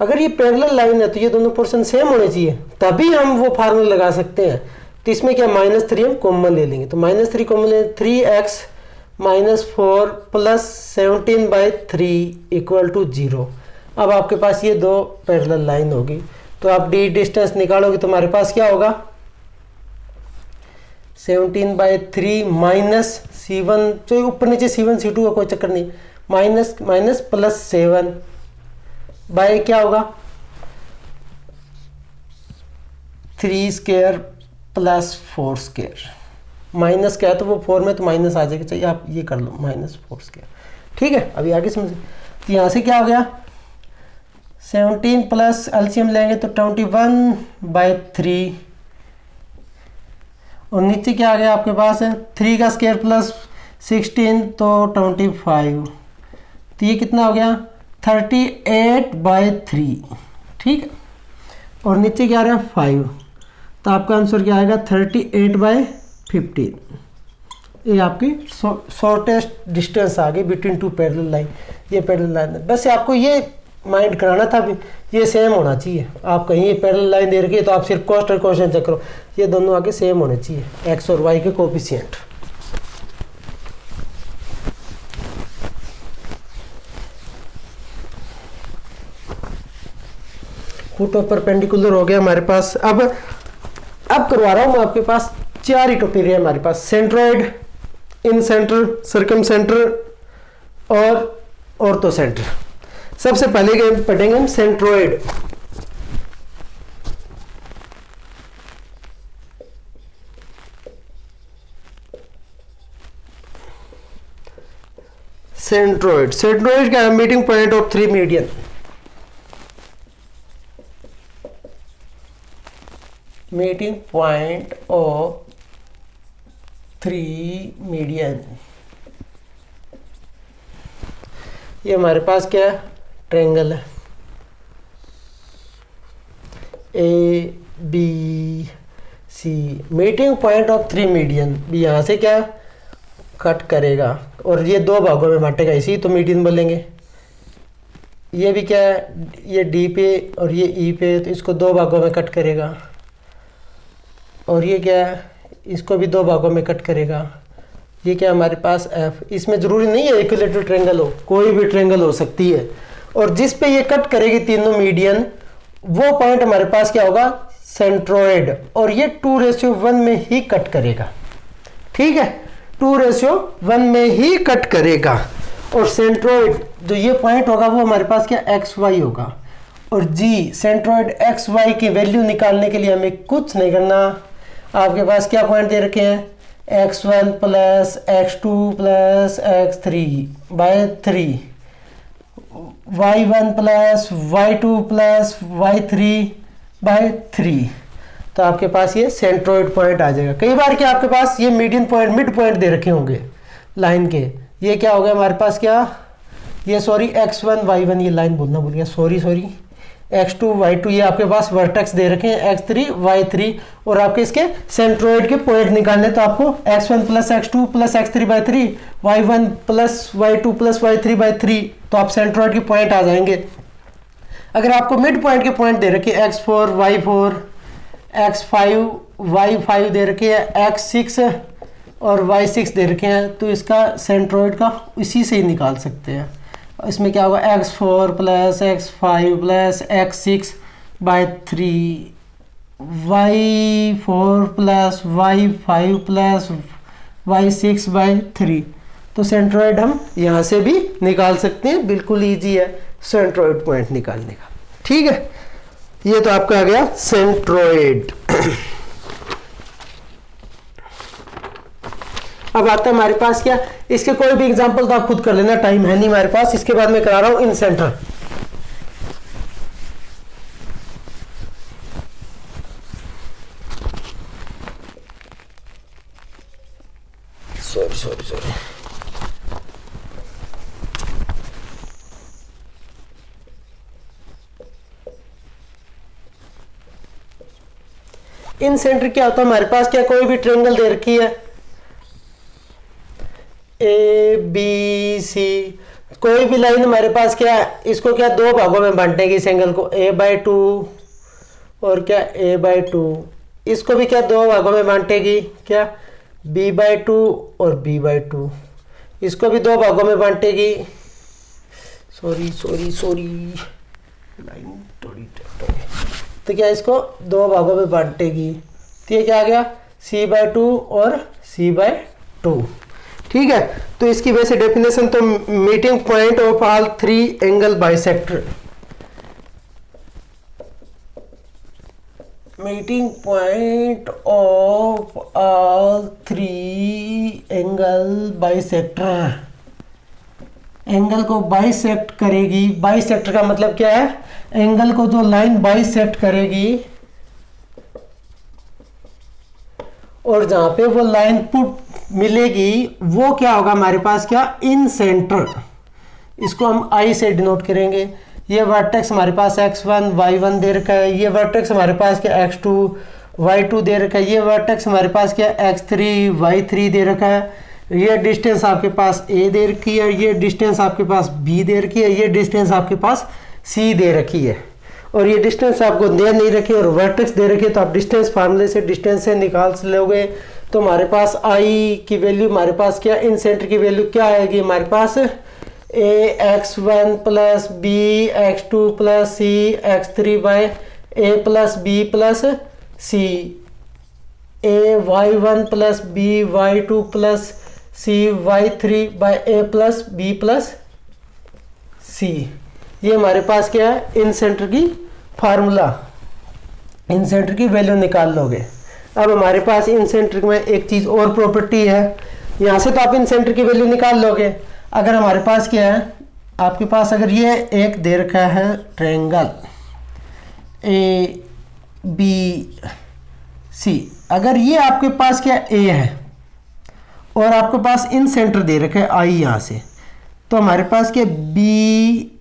अगर ये पैरेलल लाइन है तो ये दोनों पोर्शन सेम होने चाहिए, तभी हम वो फार्मूला लगा सकते हैं। तो इसमें क्या -3 हम कॉमन ले लेंगे, तो -3 कॉमन ले, 3x minus 4 plus 17/3 equal to 0। अब आपके पास ये दो पैरेलल लाइन होगी, तो आप डी डिस्टेंस निकालोगे तो हमारे पास क्या होगा 17/3 माइनस C1, जो ऊपर नीचे C1 C2 का कोई चक्कर नहीं, माइनस माइनस प्लस 7 बाय क्या होगा 3 स्क्वायर प्लस 4 स्क्वायर। माइनस क्या है तो वो 4 में तो माइनस आ जाएगा, चाहिए आप ये कर लो -4 स्क्वायर। ठीक है, अभी आगे समझिए। तो यहाँ से क्या हो गया 17 प्लस एलसीएम लेंगे तो 21/3 और नीचे क्या आ गया आपके पास है 3 का स्क्वायर प्लस 16 तो 25, तो ये कितना हो गया 38/3। ठीक है, और नीचे क्या आ रहा है 5, तो आपका आंसर क्या आएगा 38/15। ये आपकी शॉर्टेस्ट डिस्टेंस आ गई बिटवीन टू पैरेलल लाइन। ये पैरेलल लाइन है, बस आपको ये माइंड कराना था भी ये सेम होना चाहिए। आप कहीं ये पैरेलल लाइन दे रखी है तो आप सिर्फ कॉस्ट और क्वेश्चन चेक करो, ये दोनों आगे सेम होने चाहिए एक्स और वाई के कोफिशिएंट। फुट ऑफ परपेंडिकुलर हो गया हमारे पास। अब करवा रहा हूं मैं आपके पास 4 ही टॉपिक है हमारे पास, सेंट्रोइड, इन सेंटर, सर्कम सेंटर और ऑर्थो सेंटर। सबसे पहले पढ़ेंगे हम सेंट्रोइड। सेंट्रोइड का meeting point of 3 median. Meeting point of 3 median. ये हमारे पास क्या है ट्रायंगल है ABC। Meeting point of 3 median भी यहाँ से क्या कट करेगा और ये 2 भागों में बांटेगा, इसी तो मीडियन बोलेंगे। ये भी क्या है ये D पे और ये E पे, तो इसको 2 भागों में कट करेगा। और ये क्या है इसको भी 2 भागों में कट करेगा। ये क्या हमारे पास F। इसमें ज़रूरी नहीं है इक्विलेटरल ट्रायंगल हो, कोई भी ट्रायंगल हो सकती है। और जिस पे ये कट करेगी तीनों मीडियन, वो पॉइंट हमारे पास क्या होगा सेंट्रोइड, और ये 2:1 में ही कट करेगा। ठीक है, 2:1 में ही कट करेगा। और सेंट्रोइड जो ये पॉइंट होगा वो हमारे पास क्या XY होगा। और जी सेंट्रोइड XY की वैल्यू निकालने के लिए हमें कुछ नहीं करना। आपके पास क्या पॉइंट दे रखे हैं x1 plus x2 plus x3/3, y1 plus y2 plus y3/3। तो आपके पास ये सेंट्रोइड पॉइंट आ जाएगा। कई बार क्या आपके पास ये मीडियन पॉइंट मिड पॉइंट दे रखे होंगे लाइन के। ये क्या हो गया हमारे पास क्या ये सॉरी x1 y1 ये लाइन बोलना भूल गया, सॉरी x2 y2 ये आपके पास वर्टेक्स दे रखे हैं x3 y3। और आपके इसके सेंट्रोइड के पॉइंट निकालने तो आपको x1 plus x2 plus x3/3 y1 plus y2 plus y3/3, तो आप सेंट्रोइड के पॉइंट आ जाएंगे। अगर आपको मिड पॉइंट के पॉइंट दे रखे x4 y4 x5 y5 दे रखे हैं x6 और y6 दे रखे हैं, तो इसका सेंट्रोइड का इसी से ही निकाल सकते हैं। इसमें क्या होगा x4 plus x5 plus x6/3 y4 plus y5 plus y6/3। तो सेंट्रोइड हम यहाँ से भी निकाल सकते हैं, बिल्कुल इजी है सेंट्रोइड पॉइंट निकालने का। ठीक है, ये तो आपका आ गया सेंट्रोइड। अब आता है हमारे पास क्या, इसके कोई भी एग्जांपल तो आप खुद कर लेना, टाइम है नहीं हमारे पास। इसके बाद मैं करा रहा हूं इन सेंटर। सॉरी इन सेंटर क्या होता है हमारे पास क्या कोई भी ट्रायंगल दे रखी है ABC, कोई भी लाइन हमारे पास क्या इसको क्या 2 भागों में बांटेगी इस एंगल को A/2 और क्या A/2। इसको भी क्या 2 भागों में बांटेगी क्या B/2 और B/2। इसको भी 2 भागों में बांटेगी, सॉरी लाइन थोड़ी तो क्या इसको 2 भागों में बांटेगी। तो ये क्या आ गया C/2 और C/2। ठीक है, तो इसकी वैसे डेफिनेशन तो meeting point of all 3 angle bisector. Meeting point of all three angle bisector, angle को बाइसेक्ट करेगी। बाइसेक्टर का मतलब क्या है? एंगल को जो लाइन बाइसेक्ट करेगी और जहां पे वो लाइन पुट मिलेगी वो क्या होगा हमारे पास? क्या? इन सेंटर। इसको हम आई से डिनोट करेंगे। ये वर्टेक्स हमारे पास x1 y1 दे रखा है, ये वर्टेक्स हमारे पास क्या x2 y2 दे रखा है, ये वर्टेक्स हमारे पास क्या x3 y3 दे रखा है, ये डिस्टेंस आपके पास a दे रखी है, ये डिस्टेंस आपके पास b दे रखी है, ये डिस्टेंस आपके पास c दे रखी है, और ये डिस्टेंस आपको दे नहीं रखी और वर्टेक्स दे रखी है। तो आप डिस्टेंस फार्मूले से डिस्टेंस से निकाल लोगे तो हमारे पास आई की वैल्यू, हमारे पास क्या इन सेंटर की वैल्यू क्या आएगी? हमारे पास ax1 plus B x2 plus C x3 by A plus B plus C, ay1 plus B y2 plus C y3 by A plus B plus C. ये हमारे पास क्या है? इन सेंटर की फार्मूला, इन सेंटर की वैल्यू निकाल लोगे। अब हमारे पास इन सेंटर में एक चीज़ और प्रॉपर्टी है, यहाँ से तो आप इन सेंटर की वैल्यू निकाल लोगे। अगर हमारे पास क्या है? आपके पास अगर ये एक दे रखा है ट्रायंगल ए बी सी, अगर ये आपके पास क्या ए है और आपके पास इन सेंटर दे रखा है आई यहाँ से, तो हमारे पास क्या बी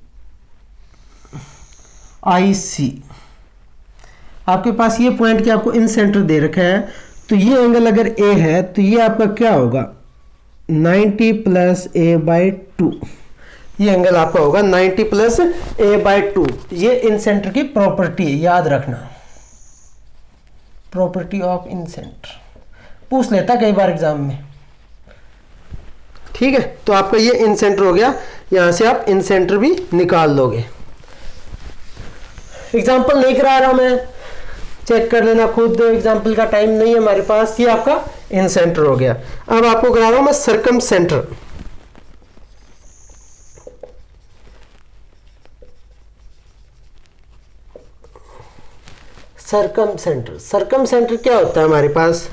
आई सी, आपके पास ये पॉइंट क्या आपको इन सेंटर दे रखा है, तो ये एंगल अगर ए है तो ये आपका क्या होगा? 90 प्लस ए बाई 2। ये एंगल आपका होगा 90 प्लस ए बाई 2। ये इन सेंटर की प्रॉपर्टी है, याद रखना, प्रॉपर्टी ऑफ इन सेंटर पूछ लेता कई बार एग्जाम में। ठीक है, तो आपका ये इन सेंटर हो गया, यहां से आप इन सेंटर भी निकाल लोगे। एग्जाम्पल नहीं करा रहा मैं, चेक कर लेना खुद, एग्जाम्पल का टाइम नहीं है हमारे पास। ये आपका इन सेंटर हो गया। अब आपको करा रहा हूं मैं circum centre. Circum centre, circum centre क्या होता है हमारे पास?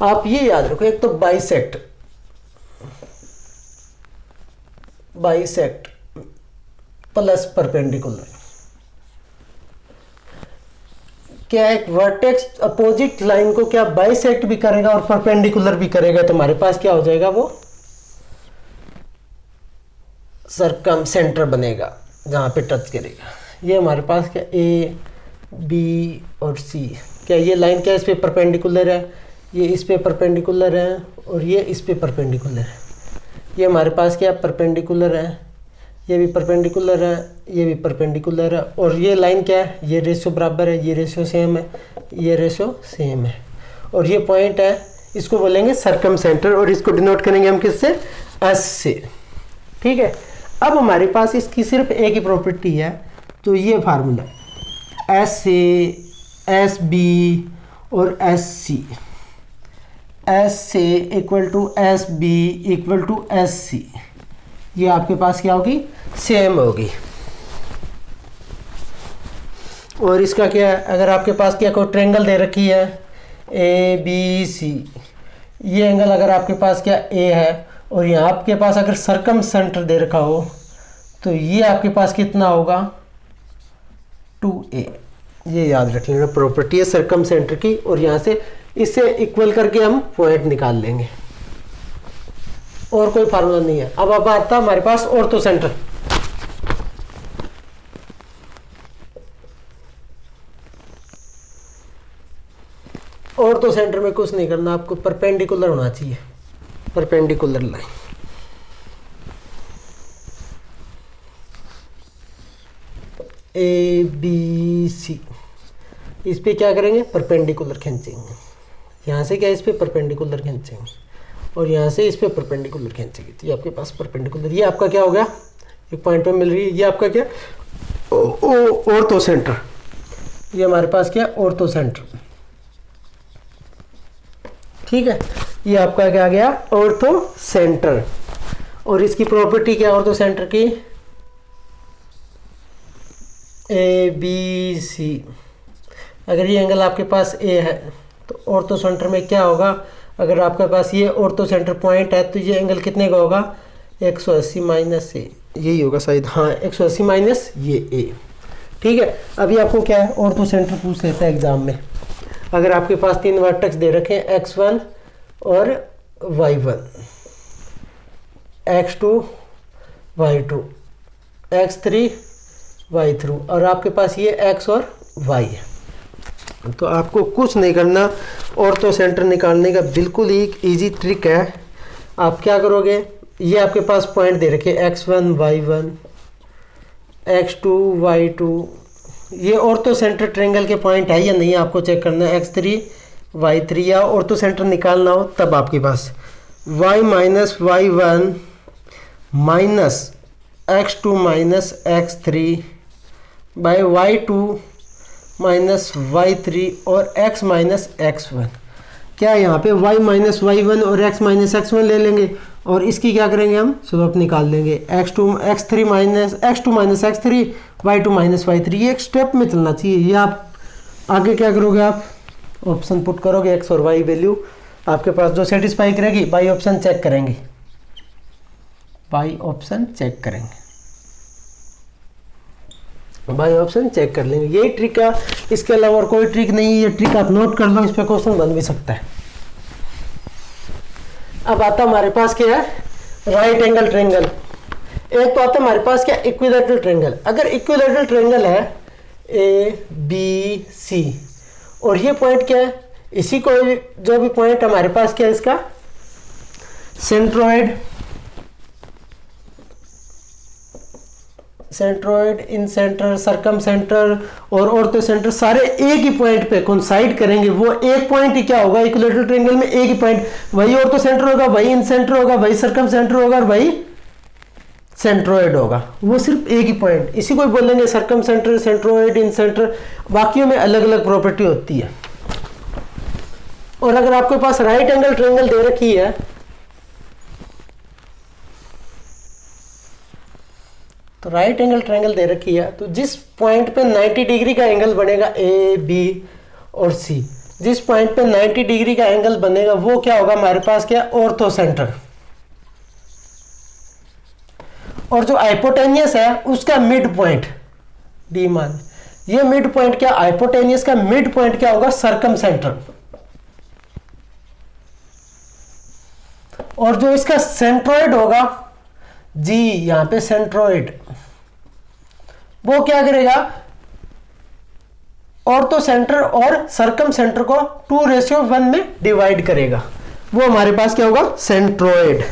आप ये याद रखो, एक तो बाइसेक्ट, बाइसेक्ट प्लस परपेंडिकुलर। क्या एक वर्टेक्स अपोजिट लाइन को क्या बाइसेक्ट भी करेगा और परपेंडिकुलर भी करेगा, तो हमारे पास क्या हो जाएगा? वो सर्कम सेंटर बनेगा जहां पे टच करेगा। ये हमारे पास क्या ए बी और सी, क्या ये लाइन क्या इस पे परपेंडिकुलर है, ये इस पे परपेंडिकुलर है और ये इस पे परपेंडिकुलर है। ये हमारे पास क्या परपेंडिकुलर है, ये भी परपेंडिकुलर है, ये भी परपेंडिकुलर है, और ये लाइन क्या है? ये रेशियो बराबर है, ये रेशियो सेम है, ये रेशियो सेम है, और ये पॉइंट है, इसको बोलेंगे सर्कम सेंटर, और इसको डिनोट करेंगे हम किससे? एस से। ठीक है, अब हमारे पास इसकी सिर्फ एक ही प्रॉपर्टी है, तो ये formula S A, S B और एस सी, एस से equal to S B equal to S C, ये आपके पास क्या होगी? सेम होगी। और इसका क्या है? अगर आपके पास क्या कोई ट्रायंगल दे रखी है ए बी सी, ये एंगल अगर आपके पास क्या ए है और यहाँ आपके पास अगर सर्कम सेंटर दे रखा हो, तो ये आपके पास कितना होगा? 2a। ये याद रख लेना, प्रॉपर्टी है सर्कम सेंटर की, और यहाँ से इससे इक्वल करके हम पॉइंट निकाल लेंगे, और कोई फार्मूला नहीं है। अब आता हमारे पास ऑर्थो सेंटर। ऑर्थो सेंटर में कुछ नहीं करना, आपको परपेंडिकुलर होना चाहिए, perpendicular line. A B C, इस पे क्या करेंगे? परपेंडिकुलर खींचेंगे। यहाँ से क्या इस पे परपेंडिकुलर खींचेंगे, और यहाँ से इस पे परपेंडिकुलर खींचेंगे, तो ये आपके पास परपेंडिकुलर, ये आपका क्या हो गया? एक पॉइंट पे मिल रही है, ये आपका क्या? Ortho centre. ये हमारे पास क्या? Ortho centre. ठीक है, ये आपका क्या आ गया? Ortho centre. और इसकी प्रॉपर्टी क्या ऑर्थो सेंटर की? ए बी सी, अगर ये एंगल आपके पास ए है तो ऑर्थो सेंटर में क्या होगा, अगर आपके पास ये ऑर्थो सेंटर पॉइंट है तो ये एंगल कितने का होगा, 180 माइनस ए, यही होगा शायद, हाँ 180 माइनस ये ए। ठीक है, अभी आपको क्या है, ऑर्थो सेंटर पूछ लेता है एग्जाम में। अगर आपके पास 3 वर्टेक्स दे रखे हैं x1 और y1, x2 y2, x3 y3 और आपके पास ये x और y है, तो आपको कुछ नहीं करना, ऑर्थो सेंटर निकालने का बिल्कुल ही इजी ट्रिक है। आप क्या करोगे, ये आपके पास पॉइंट दे रखे x1 y1, x2 y2, ये ऑर्थो सेंटर ट्रायंगल के पॉइंट है या नहीं आपको चेक करना है। x3 y3 या ऑर्थो सेंटर निकालना हो तब आपके पास y minus y1 minus x2 minus x3 by y2 minus y3 और x माइनस x1। क्या यहाँ पे y माइनस y1 और x माइनस x1 ले लेंगे और इसकी क्या करेंगे, हम स्लोप निकाल लेंगे, x3 minus x2 minus x3 y2 minus y3। ये एक स्टेप में चलना चाहिए। ये आप आगे क्या करोगे, आप ऑप्शन पुट करोगे, x और y वैल्यू आपके पास जो सेटिस्फाई करेगी बाई ऑप्शन चेक करेंगे, बाई ऑप्शन चेक करेंगे, बाई ऑप्शन चेक कर लेंगे। यही ट्रिक है, इसके अलावा और कोई ट्रिक नहीं है। ये ट्रिक आप नोट कर लो, इस पर क्वेश्चन बन भी सकता है। अब आता हमारे पास क्या है, राइट एंगल ट्रायंगल। एक तो आता है हमारे पास क्या, इक्विलैटरल ट्रायंगल। अगर इक्विलैटरल ट्रायंगल है ए बी सी और ये पॉइंट क्या है, इसी को जो भी पॉइंट हमारे पास क्या है, इसका सेंट्रोइड, सेंट्रोइड, इन सेंटर, सरकम सेंटर और ऑर्थो सेंटर सारे एक ही पॉइंट पे कोइंसाइड करेंगे। वो एक पॉइंट ही क्या होगा, इक्विलैटरल ट्रायंगल में एक ही पॉइंट, वही ऑर्थो सेंटर होगा, वही इन सेंटर होगा, वही सरकम सेंटर होगा और वही सेंट्रोइड होगा। वो सिर्फ एक ही पॉइंट, इसी को बोलेंगे सरकम सेंटर, सेंट्रोइड, इन सेंटर। बाकियों में अलग अलग प्रॉपर्टी होती है। और अगर आपके पास राइट एंगल ट्रायंगल दे रखी है तो राइट एंगल ट्रायंगल दे रखी है तो जिस पॉइंट पे 90 डिग्री का एंगल बनेगा ए बी और सी, जिस पॉइंट पे 90 डिग्री का एंगल बनेगा वो क्या होगा हमारे पास, क्या, ऑर्थो सेंटर। और जो हाइपोटेनियस है उसका मिड पॉइंट डी मान, ये मिड पॉइंट क्या, हाइपोटेनियस का मिड पॉइंट क्या होगा, सरकम सेंटर। और जो इसका सेंट्रोइड होगा जी, यहां पे सेंट्रोइड, वो क्या करेगा, ऑर्थो सेंटर और सरकम सेंटर को 2:1 में डिवाइड करेगा। वो हमारे पास क्या होगा, सेंट्रोइड।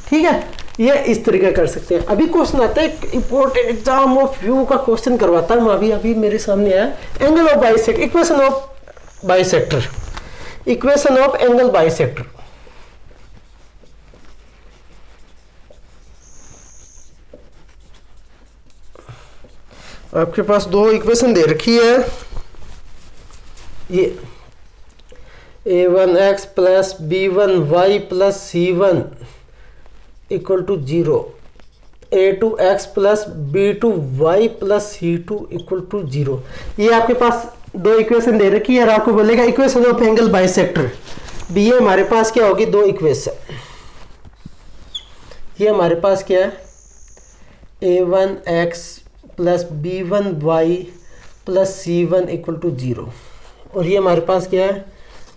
ठीक है, ये इस तरीके कर सकते हैं। अभी क्वेश्चन आता है, इंपॉर्टेंट एग्जाम ऑफ व्यू का क्वेश्चन करवाता हूं अभी मेरे सामने आया, angle of bisector, equation of bisector, equation of angle bisector. आपके पास 2 इक्वेशन दे रखी है, ये a1x plus b1y plus c1 equal to 0, a2x plus b2y plus c2 equal to 0। ये आपके पास 2 इक्वेशन दे रखी है और आपको बोलेगा इक्वेशन ऑफ एंगल बाइसेक्टर। बी ये हमारे पास क्या होगी, 2 इक्वेशन। ये हमारे पास क्या है, a1x plus b1y plus c1 equal to 0 और ये हमारे पास क्या है,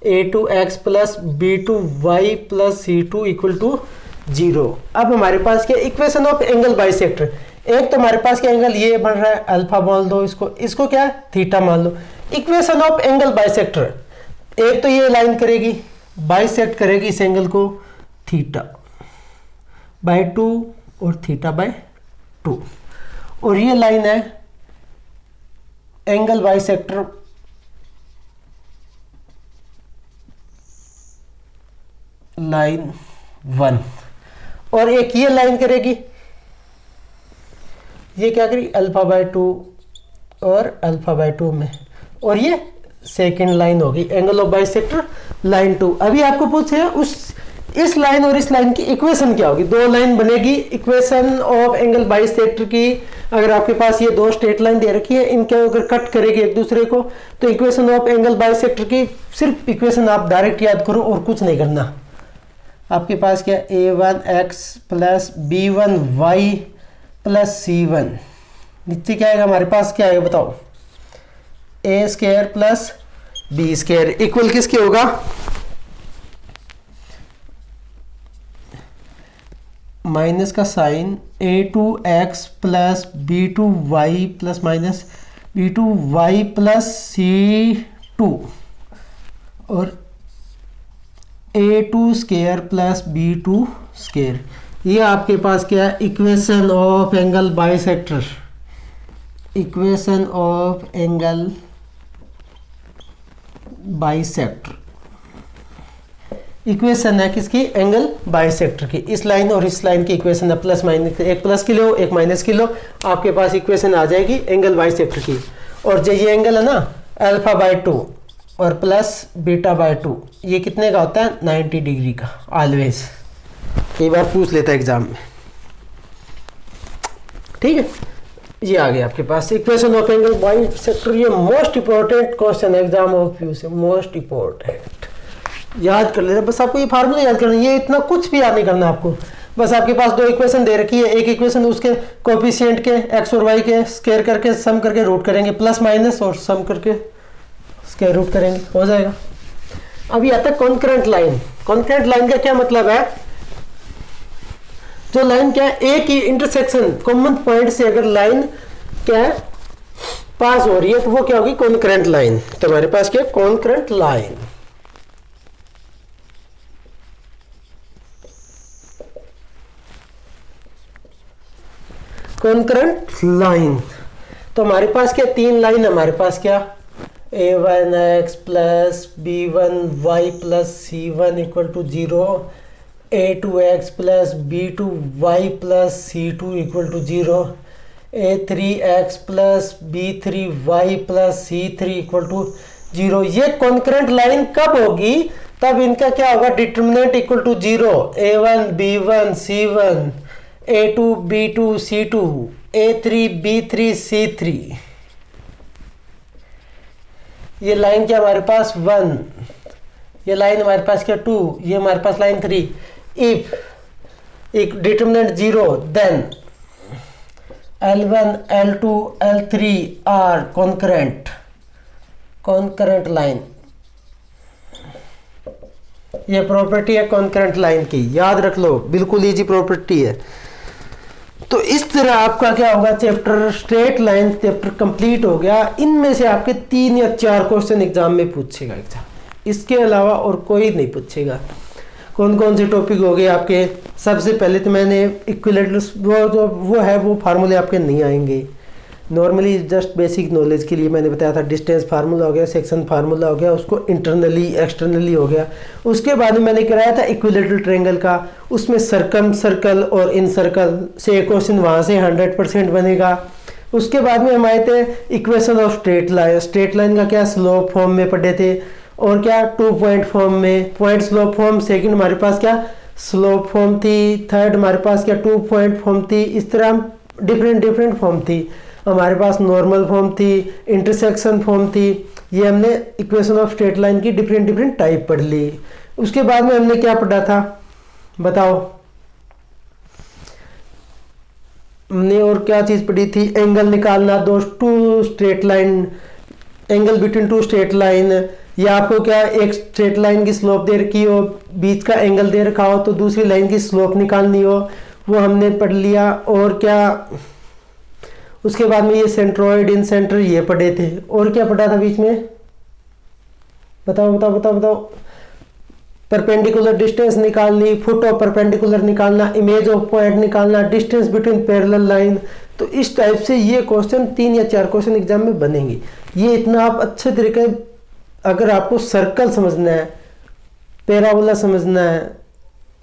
a2x plus b2y plus c2 equal to 0। अब हमारे पास क्या, इक्वेशन ऑफ एंगल बाइसेक्टर। एक तो हमारे पास क्या एंगल ये बन रहा है, अल्फा मान दो इसको क्या है, थीटा मान लो। इक्वेशन ऑफ एंगल बाइसेक्टर, एक तो ये लाइन करेगी, बाइसेक्ट करेगी इस एंगल को, थीटा बाय 2 और थीटा बाय 2। और ये लाइन है एंगल बाइसेक्टर लाइन 1 और एक ये लाइन करेगी, ये क्या करेगी, अल्फा बाय 2 और अल्फा बाय 2 में, और ये सेकेंड लाइन होगी एंगल ऑफ बाइसेक्टर लाइन 2। अभी आपको पूछे उस इस लाइन और इस लाइन की इक्वेशन क्या होगी, दो लाइन बनेगी, इक्वेशन ऑफ एंगल बाइसेक्टर की। अगर आपके पास ये दो स्ट्रेट लाइन दे रखी है, इनके अगर कट करेगी एक दूसरे को, तो इक्वेशन ऑफ एंगल बाइसेक्टर की सिर्फ इक्वेशन आप डायरेक्ट याद करो और कुछ नहीं करना। आपके पास क्या, a1x plus b1y plus c1, नीचे क्या आएगा हमारे पास, क्या आएगा बताओ, a square plus b square equal किसके होगा, माइनस का sign a2x plus b2y plus minus b2y plus c2 और a2 square plus b2 square. ये आपके पास क्या है, equation of angle bisector, equation of angle bisector, equation है किसकी, एंगल बाइसेक्टर की। इस लाइन और इस लाइन की इक्वेशन है प्लस माइनस, एक प्लस की लो एक माइनस की लो, आपके पास इक्वेशन आ जाएगी एंगल बाइसेक्टर की। और जो ये एंगल है ना अल्फा बाय 2 और प्लस बीटा बाय 2, ये कितने का होता है, 90 डिग्री का ऑलवेज, कई बार पूछ लेता है एग्जाम में, ठीक है। ये आ गया आपके पास इक्वेशन ऑफ एंगल बाइसेक्टर। ये मोस्ट इंपॉर्टेंट क्वेश्चन है एग्जाम ऑफ व्यू से, मोस्ट इंपॉर्टेंट, याद कर लेना बस, आपको ये फार्मूला याद करना, ये इतना कुछ भी याद नहीं करना आपको। बस आपके पास दो इक्वेशन दे रखी है, एक इक्वेशन उसके कोएफिशिएंट के x और y के स्क्वायर करके सम करके रूट करेंगे, प्लस माइनस और सम करके स्क्वायर रूट करेंगे, हो जाएगा। अभी आता है कॉन्करेंट लाइन। कॉन्करेंट लाइन का क्या मतलब है, जो लाइन क्या है, एक ही इंटरसेक्शन कॉमन पॉइंट से अगर लाइन क्या है पास हो रही है तो वो क्या होगी, कॉन्करेंट लाइन। तो हमारे पास क्या, कॉन्करेंट लाइन। कॉन्करेंट लाइन, तो हमारे पास क्या, तीन लाइन हमारे पास क्या, a1x plus b1y plus c1 equal to 0, a2x plus b2y plus c2 equal to 0, a3x plus b3y plus c3 equal to 0। ये कॉन्करेंट लाइन कब होगी, तब इनका क्या होगा, determinant equal to 0, a1 b1 c1, a2 b2 c2, a3 b3 c3। ये लाइन क्या हमारे पास 1, ये लाइन हमारे पास क्या 2, ये हमारे पास लाइन 3। इफ एक determinant 0 then L1 L2 L3 are concurrent, concurrent line. ये प्रॉपर्टी है कॉन्करेंट लाइन की, याद रख लो, बिल्कुल इजी प्रॉपर्टी है। तो इस तरह आपका क्या होगा, chapter straight line chapter complete हो गया। इनमें से आपके 3 या 4 क्वेश्चन एग्जाम में पूछेगा एग्जाम, इसके अलावा और कोई नहीं पूछेगा। कौन कौन से टॉपिक हो गए आपके, सबसे पहले तो मैंने इक्विलेटरल्स वो है वो फार्मूले आपके नहीं आएंगे। नॉर्मली जस्ट बेसिक नॉलेज के लिए मैंने बताया था, डिस्टेंस फार्मूला हो गया, सेक्शन फार्मूला हो गया, उसको इंटरनली एक्सटर्नली हो गया। उसके बाद में मैंने कराया था इक्विलेटरल ट्रायंगल का, उसमें सर्कम सर्कल और इन सर्कल से क्वेश्चन वहाँ से 100% बनेगा। उसके बाद में हम आए थे equation of straight line. Straight line का क्या स्लोप फॉर्म में पढ़े थे, और क्या 2 पॉइंट फॉर्म में, पॉइंट स्लोप फॉर्म। सेकंड हमारे पास क्या स्लोप फॉर्म थी। थर्ड हमारे पास क्या 2 पॉइंट फॉर्म थी। इस तरह हम डिफरेंट फॉर्म थी हमारे पास, नॉर्मल फॉर्म थी, इंटरसेक्शन फॉर्म थी। ये हमने इक्वेशन ऑफ स्ट्रेट लाइन की डिफरेंट टाइप पढ़ ली। उसके बाद में हमने क्या पढ़ा था बताओ, हमने और क्या चीज पढ़ी थी, एंगल निकालना, दो two straight line, angle between 2 straight line. या आपको क्या एक स्ट्रेट लाइन की स्लोप दे रखी हो, बीच का एंगल दे रखा हो, तो दूसरी लाइन की स्लोप निकालनी हो, वो हमने पढ़ लिया। और क्या उसके बाद में ये सेंट्रोइड इन सेंटर ये पढ़े थे। और क्या पढ़ा था बीच में, बताओ। परपेंडिकुलर डिस्टेंस निकालनी, फुट ऑफ परपेंडिकुलर निकालना, इमेज ऑफ पॉइंट निकालना, डिस्टेंस बिटवीन पैरेलल लाइन। तो इस टाइप से ये क्वेश्चन 3 या 4 क्वेश्चन एग्जाम में बनेंगे। ये इतना आप अच्छे तरीके, अगर आपको सर्कल समझना है, पैराबोला समझना है,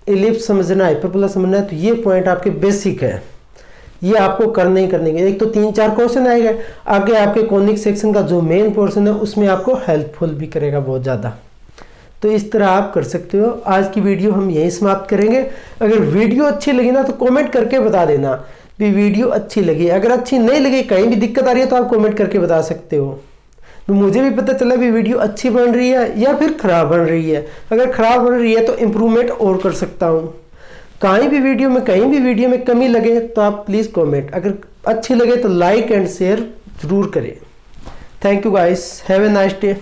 इलिप्स समझना है, हाइपरबोला समझना है, तो ये पॉइंट आपके बेसिक है, ये आपको करने ही करने के। एक तो 3-4 क्वेश्चन आएगा, आगे आपके कॉनिक सेक्शन का जो मेन पोर्शन है उसमें आपको हेल्पफुल भी करेगा बहुत ज़्यादा। तो इस तरह आप कर सकते हो। आज की वीडियो हम यहीं समाप्त करेंगे। अगर वीडियो अच्छी लगी ना तो कमेंट करके बता देना भी वीडियो अच्छी लगी। अगर अच्छी नहीं लगी, कहीं भी दिक्कत आ रही है तो आप कमेंट करके बता सकते हो, तो मुझे भी पता चला भी वीडियो अच्छी बन रही है या फिर ख़राब बन रही है। अगर ख़राब बन रही है तो इम्प्रूवमेंट और कर सकता हूँ। कहीं भी वीडियो में कमी लगे तो आप प्लीज़ कमेंट, अगर अच्छी लगे तो लाइक एंड शेयर ज़रूर करें। Thank you guys, have a nice day.